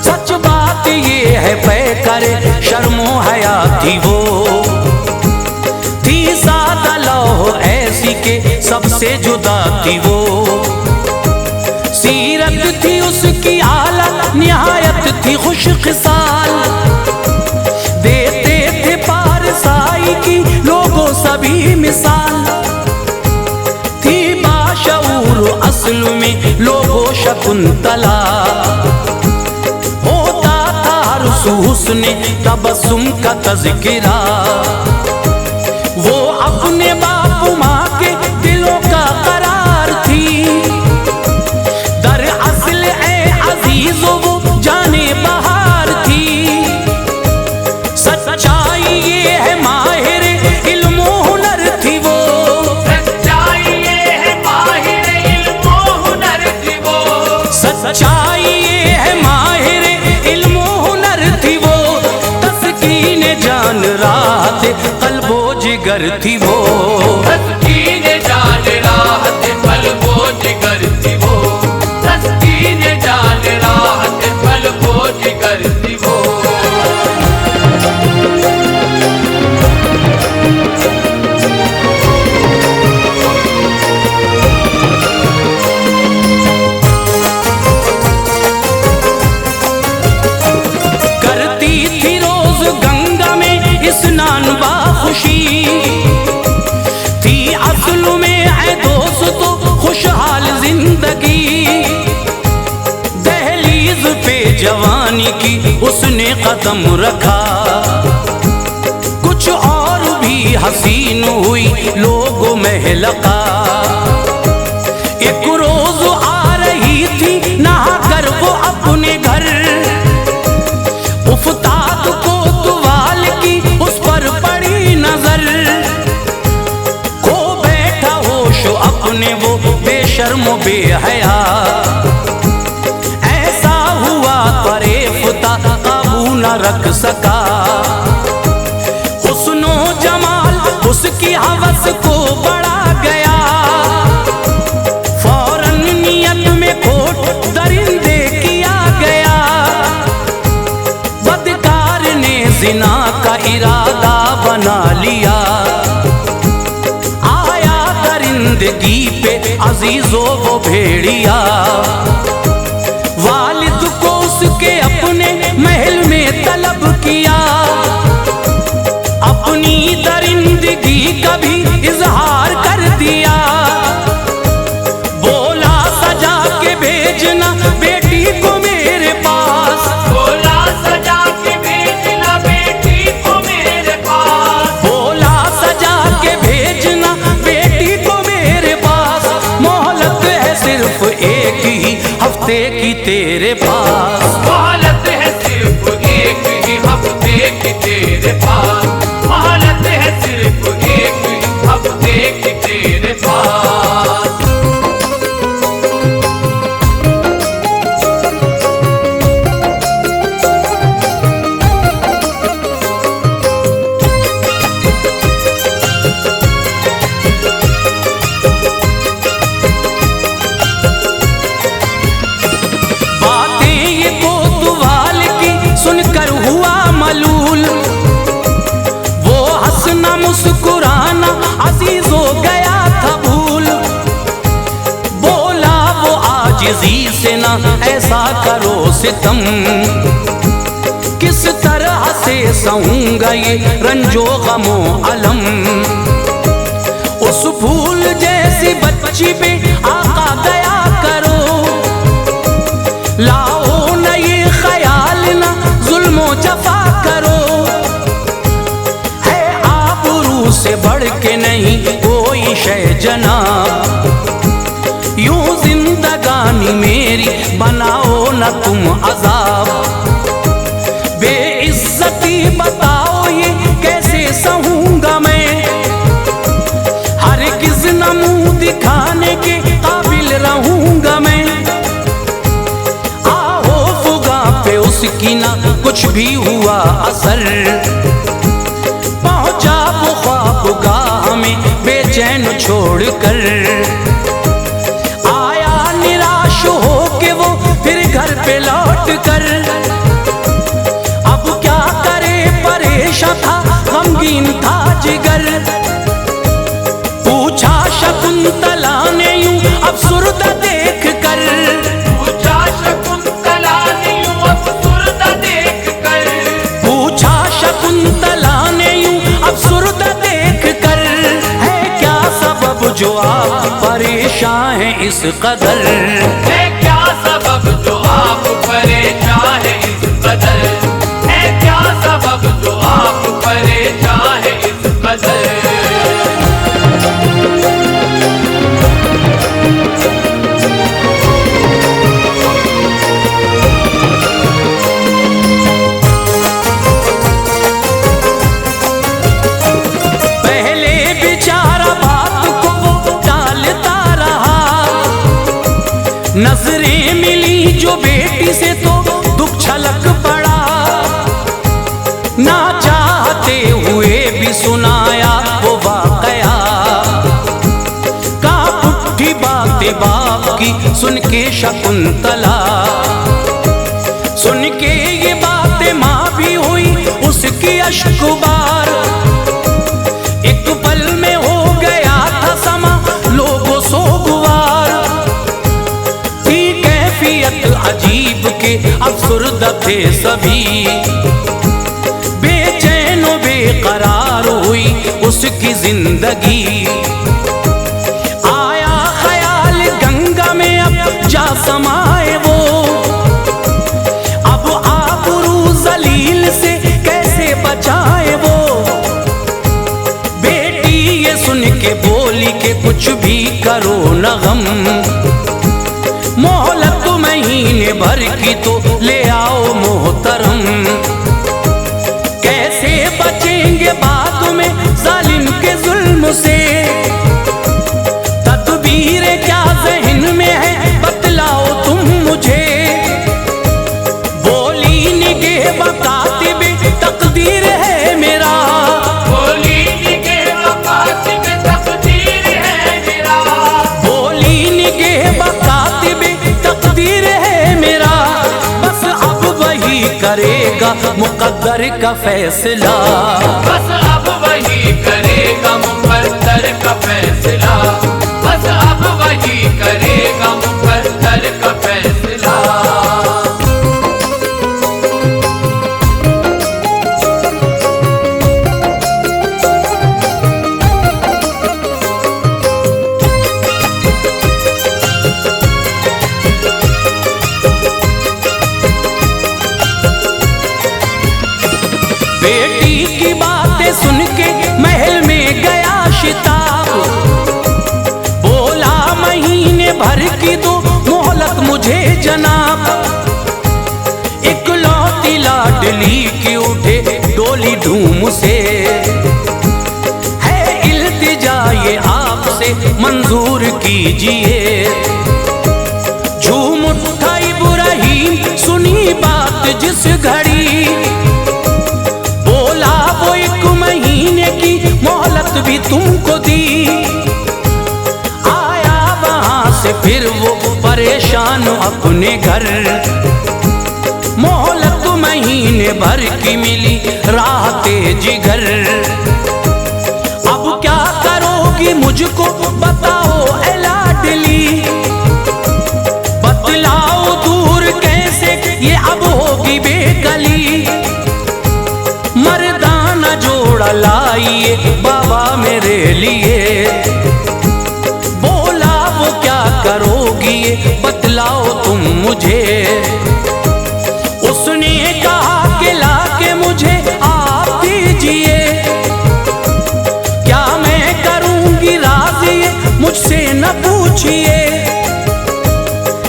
सच बात ये है पैकरे शर्मो हया थी वो, थी सादा लौह ऐसी के सबसे जुदा थी वो, सीरत थी उसकी आला निहायत थी खुश खिसाल, देते थे पारसाई की लोगों सभी मिसाल, थी बाशऊर असल में लोगों शकुंतला, होता था हर हुस्न तबस्सुम का तज़किरा, वो अपने बाप माँ के दिलों का करार थी, दरअसल ए अजीज़ो वो जाने बहार थी, सच्चाई ये है माहिर इल्म हुनर थी वो, सच्चाई ये है माहिर इल्म हुनर थी वो, सच्चाई ये है माहिर इल्म हुनर थी वो, तस्कीन जान राहत क़ल्बो जिगर थी वो, तस्कीन जान राहत क़ल्बो जिगर थी वो, तस्कीन जान राहत क़ल्बो जिगर थी वो। करती थी रोज गंगा में स्नान बाखुशी, थी असल में ऐ दोस्तों खुशहाल जिंदगी, दहलीज पे जवानी की उसने कदम रखा, कुछ और भी हसीन हुई लोगों में लका, एक रोज आ रही थी नहा कर वो अपने घर, उफ्ताद को तुवाल की उस पर पड़ी नजर, खो बैठा होश अपने वो बेशर्म बेहया, ऐसा हुआ परेफता काबू न रख सका, हुस्नो जमाल उसकी हवस को बढ़ा गया, फौरन नियत में खोट दरिंदे किया गया, बदकार ने जिना का इरादा बना लिया, आया दरिंदगी पे अजीजो वो भेड़िया, वालिद को उसके अपने महल में तलब किया, अपनी दरिंदगी का भी इजहार कर दिया, बोला सजा के भेजना बेटी को मेरे पास, बोला सजा के भेजना बेटी को मेरे पास, बोला सजा के भेजना बेटी को मेरे पास, मोहलत है सिर्फ एक ही हफ्ते की तेरे पास, मोहलत है सिर्फ एक ही हफ्ते की तेरे पास, मोहलत है सिर्फ एक ही हफ्ते की तेरे पास। आजिज़ी से ना ऐसा करो सितम, किस तरह से सहूंगा ये रंजो गमो अलम। उस फूल जैसी बच्ची पे आका दया करो, लाओ न ये ख्याल ना जुल्मो जफा करो। है आबरू से बढ़ के नहीं कोई शय जनाब, यूं जिंदगानी मेरी बनाओ न तुम अजाब। बेइज्जती बताओ ये कैसे सहूंगा मैं, हरगिज़ न मुंह दिखाने के काबिल रहूंगा मैं। आओ फुगा पे उसकी ना कुछ भी हुआ असर, पहुंचा वो ख्वाबगाह में बेचैन छोड़कर। आया निराश हो के वो फिर घर पे लौट कर, अब क्या करे परेशान था गमगीन था जिगर। पूछा शकुंतला ने यूं अफसुर्दा देख कर, पूछा शकुंतला ने यूं अफसुर्दा देख कर, पूछा शकुंतला ने यूं अफसुर्दा देख कर। है क्या सबब जो आप परेशान हैं इस कदर, है क्या सबब जो आप परेशान हैं इस कदर, है क्या सबब जो आप परेशान हैं इस कदर। पहले बेचारा बात को वो टालता रहा, नजरें मिली जो बेटी से तो दुख छलक पड़ा। ना चाहते हुए भी सुनाया वो वाकया, कांप उठी बातें बाप की सुन के शकुंतला। सुन के ये बातें माँ भी हुई उसकी अश्कबार। एक पल में हो गया था समा लोगों सोगवार, थी कैफियत अजीब के अफसुर्दा थे सभी। बेचैन व बेकरार हुई उसकी जिंदगी। आया ख्याल गंगा में अब जा समाए वो, अब आबरू जलील से कैसे बचाए वो। बेटी ये सुन के बोली के कुछ भी करो न गम, मोहलत महीने भर की तो ले आओ मोहतरम। कैसे बचेंगे बाद में जालिम के जुल्म से, तदबीर क्या ज़हन में है बतलाओ तुम मुझे। बोली निगह बकातिब तकदीर है मेरा, बोली निगह बकातिब तकदीर है मेरा, बोली निगह बकातिब तकदीर है मेरा। बस अब वही करेगा मुकद्दर का फैसला, बस अब वही करेगा मुकद्दर का फैसला, बस अब वही करेगा मुकद्दर का फैसला। बेटी की बातें सुन के महल में गया शिताब। बोला महीने भर की दो मोहलत मुझे जनाब। इकलौती लाडली की उठे डोली धूम से, है इल्तिजा ये आपसे मंजूर कीजिए। झूम उठा इब्राहीम सुनी बात जिस घड़ी, बोला वो 1 महीने की मोहलत भी तुमको दी। आया वहां से फिर वो परेशान अपने घर, मोहलत महीने भर की मिली राहते जिगर। अब क्या करोगी मुझको बताओ ए लाडली, लाइए बाबा मेरे लिए। बोला वो क्या करोगी बतलाओ तुम मुझे। उसने कहा कि लाके मुझे आप दीजिए, क्या मैं करूंगी राजी मुझसे न पूछिए।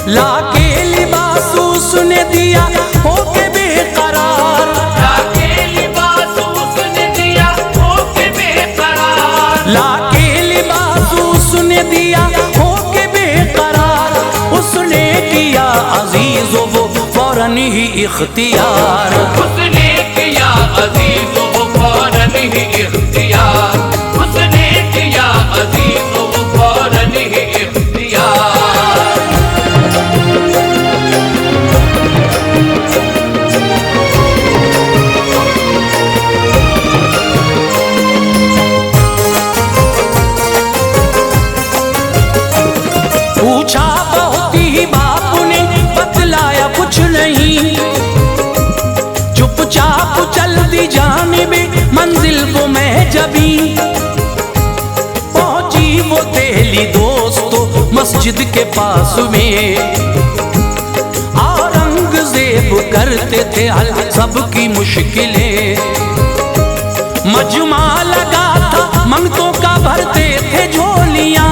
लाके लिबास उसने दिया होके बेकरार, लाके लिबास उसने दिया होके बेकरार, लाके लिबास उसने दिया होके बेकरार। उसने किया अजीज वो फौरन ही इख्तियार, उसने किया अजीज वो फौरन ही इख्तियार, उसने किया अजीज वो फौरन ही इख्तियार। पूछा बहुत ही बाप ने बतलाया कुछ नहीं, चुपचाप चल दी जानिबे मंजिल वो मैं जबी। पहुंची वो दहली दोस्तों मस्जिद के पास में, औरंगजेब करते थे हल सबकी मुश्किलें। मजमा लगा था मंगतों का भरते थे झोलियां,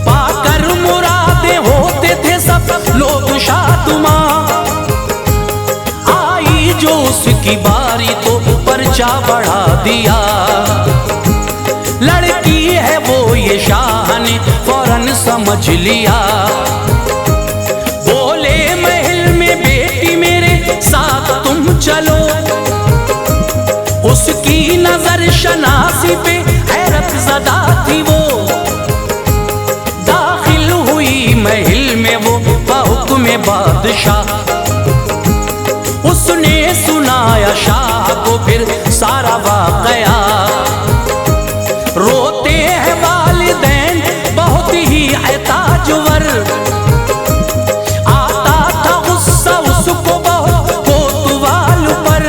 पाकर मुरादे होते थे सब लोग शादुमा। आई जो उसकी बारी तो पर्चा बढ़ा दिया, लड़की है वो ये शाह ने फौरन समझ लिया। बोले महल में बेटी मेरे साथ तुम चलो, उसकी नजर शनासी पे हैरत ज़दा थी वो। दाखिल हुई महल में वो बाहुक्म बादशाह, उसने सुनाया शाह को फिर सारा वाकया। रोते हैं वालिदैन बहुत ही एताजवर, आता था गुस्सा उसको बहुत कोतवाल पर।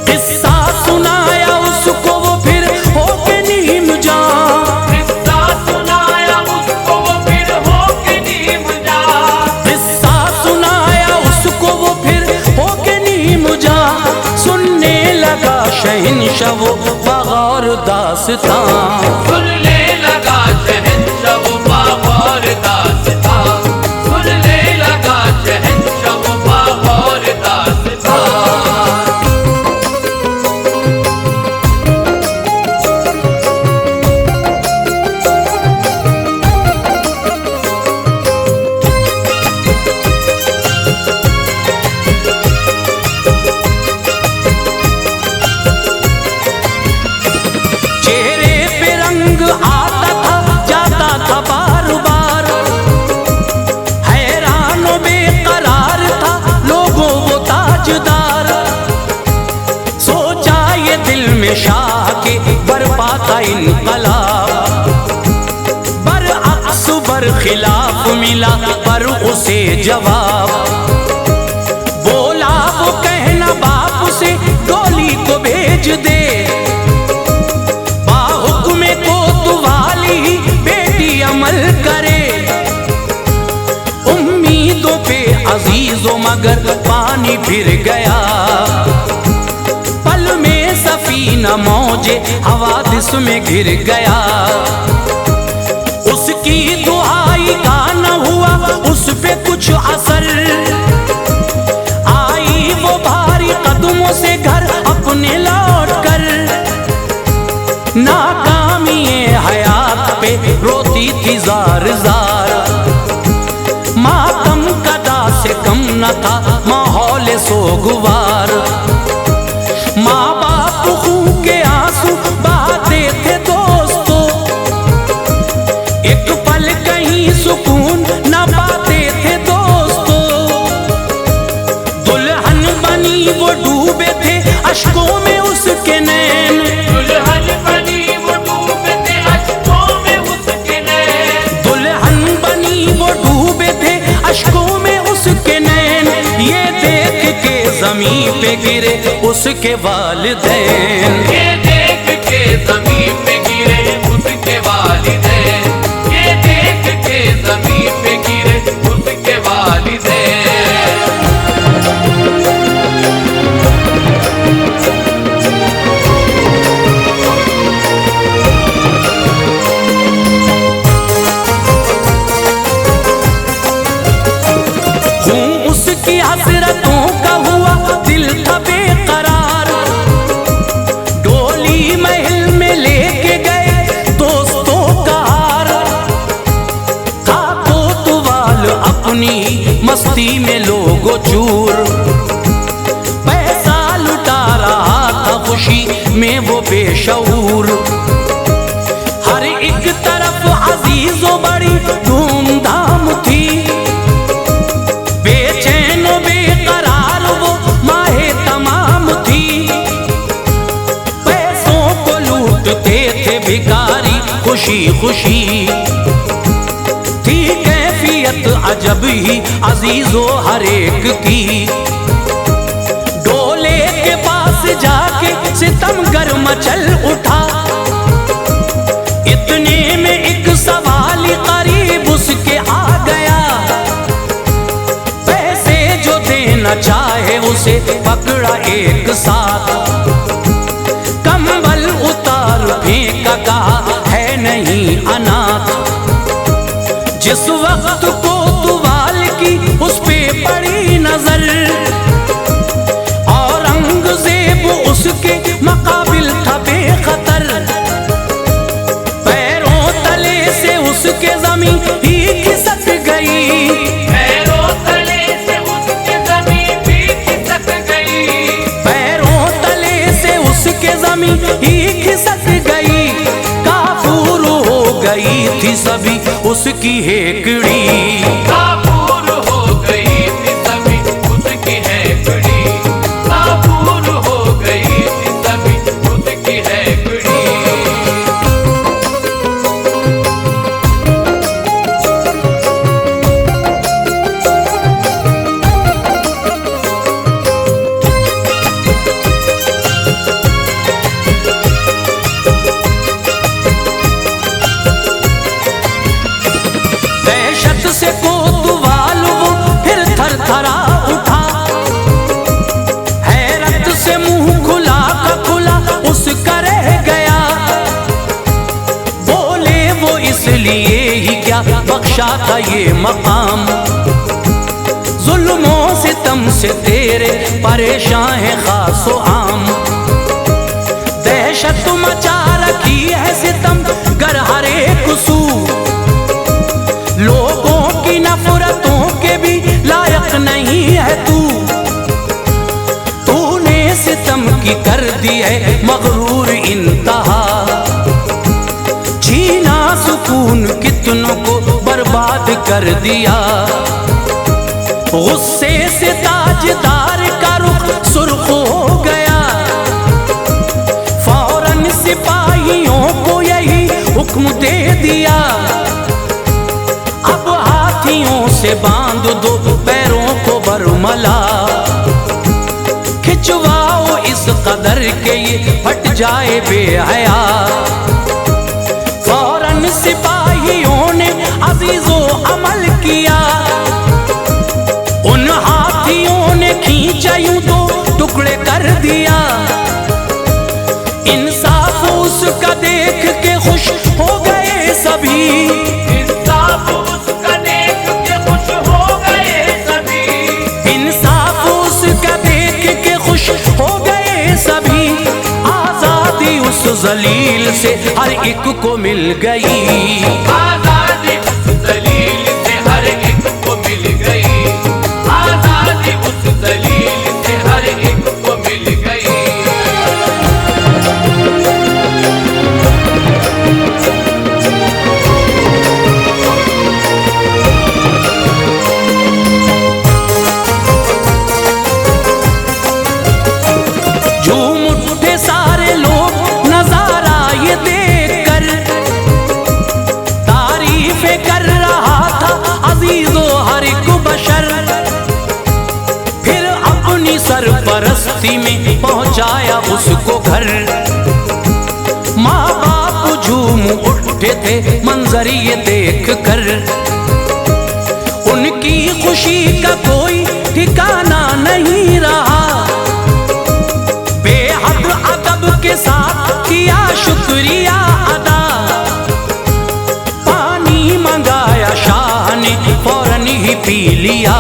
किस्सा सुनाया उसको वो फिर होके नीम जान, किस्सा सुनाया उसको वो फिर होके नीम जान, किस्सा सुनाया उसको वो फिर होके नीम जान। सुनने लगा शहंशाह वो बगौर दास्तां, सुनने लगा शहंशाह वो बगौर दास्तां, सुनने लगा शहंशाह वो बगौर दास्तां। चेहरे पे रंग आता था जाता था बार बार, हैरान व बेकरार था लोगों वो ताजदार। सोचा ये दिल में शाह के बरपा था इनकलाब, बरअक्स बरखिलाफ मिला पर उसे जवाब। बोला वो कहना बाप से डोली को भेज दे, बाहुक्मे को तुवाली बेटी अमल करे। उम्मीदों पे अजीजों मगर पानी फिर गया, पल में सफीना मौजे हवादिस में घिर गया। उसकी दुहाई का न हुआ उस पे कुछ असर, आई वो भारी कदमों से घर अपने लौट कर। नाकामी हयात पे रोती थी जार जार, मातम कदा से कम न था माहौल सोगवार। माँ बाप खून के आंसू बहाते थे दोस्तों, एक पल कहीं सुकून न पाते थे दोस्तों। दुल्हन बनी वो डूबे थे अश्कों में उसके नैन, दुल्हन बनी वो डूबे थे अश्कों में उसके नैन, दुल्हन बनी वो डूबे थे अश्कों में उसके नैन। ये देख के ज़मीं पे गिरे उसके वालिदैन, ये देख के ज़मीं पे गिरे उसके वालिदैन, ये देख के ज़मीं पे गिरे उसके वालिदैन। हसरतों का हुआ दिल था बेकरार, डोली महल में लेके गए दोस्तों का हार, था कोतवाल अपनी मस्ती में लोगो चूर, पैसा लुटा रहा था खुशी में वो बेशऊर। हर एक तरफ अजीजों बड़ी धूमधाम थी, भिखारी खुशी खुशी थी कैफियत अजब ही अजीजों हर एक की। डोले के पास जाके सितमगर मचल उठा, इतने में एक सवाल करीब उसके आ गया, पैसे जो देना चाहे उसे पकड़ा एक साथ, कंबल उतार फेंका कहा है नहीं अनाथ। जिस वक्त कोतवाल की उस पे पड़ी नजर, औरंगजेब उसके मुकाबिल था बेखतर, पैरों तले से उसके जमीन ही खिसक गई, पैरों तले से उसके जमीन भी खिसक गई, पैरों तले से उसके जमीन ही खिसक गई, काफूर हो गई थी सभी उसकी हेकड़ी, काफूर हो गई थी सभी उसकी हेकड़ी, काफूर हो गई थी सभी उसकी हेकड़ी। से कोतवाल वो फिर थरथरा उठा, हैरत से मुंह खुला का खुला उसका रह गया, बोले वो इसलिए ही क्या बख्शा था ये मकाम, जुल्मों से तम से तेरे परेशान है खासो आम, दहशत मचा रखी है सितम गर हर एक सू, लोगों की नफरतों के भी लायक नहीं है तू, तूने सितम की कर दी है मगरूर इंतहा, छीना सुकून कितनों को बर्बाद कर दिया, गुस्से से ताजदार का रुख सुर्ख हो गया, फौरन सिपाहियों को यही हुक्म दे दिया, अब हाथियों से बांध दो पैरों को बरमला, खिंचवाओ इस कदर के ये फट जाए बेहया, फौरन सिपाहियों ने अजीजों अमल किया, उन हाथियों ने खींचा यूं तो टुकड़े कर दिया, इंसाफ उसका देख के खुश हो गए सभी, इंसाफ उसका देख के खुश हो गए सभी, इंसाफ उसका देख के खुश हो गए सभी, आजादी उस जलील से हर एक को मिल गई, आजादी उस जलील से हर एक को मिल गई, आजादी उस जलील से हर एक को मिल गई। झूम उठे सारे लोग नजारा ये देखकर, तारीफ बस्ती में पहुंचाया उसको घर। माँ बाप झूम उठे थे मंजर ये देख कर, उनकी खुशी का कोई ठिकाना नहीं रहा। बेहद अदब के साथ किया शुक्रिया अदा, पानी मंगाया शाह ने फौरन ही पी लिया।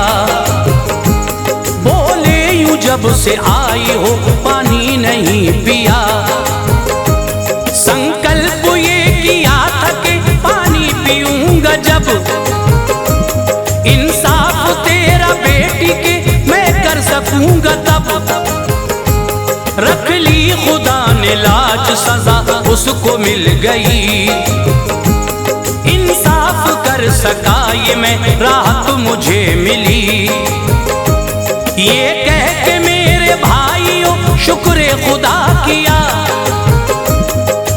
बोले यूं जब से आई हो पानी नहीं पिया, संकल्प ये किया था कि पानी पीऊंगा जब, इंसाफ तेरा बेटी के मैं कर सकूंगा तब। रख ली खुदा ने लाज सजा उसको मिल गई, इंसाफ कर सका ये मैं राहत मुझे मिली। ये कह के मेरे भाइयों शुक्र खुदा किया,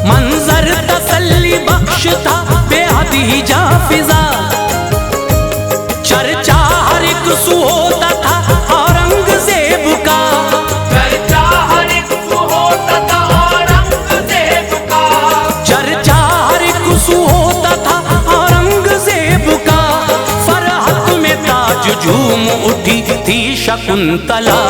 मंजर तसल्ली बख्श था बेहद ही जाफिजा। चर्चा हर एक सू होता था औरंगजेब का, चर्चा हर एक सू होता था औरंगजेब का, चर्चा हर एक सू होता था औरंगजेब का। फरहत में ताज झूम उठी थी शकुंतला।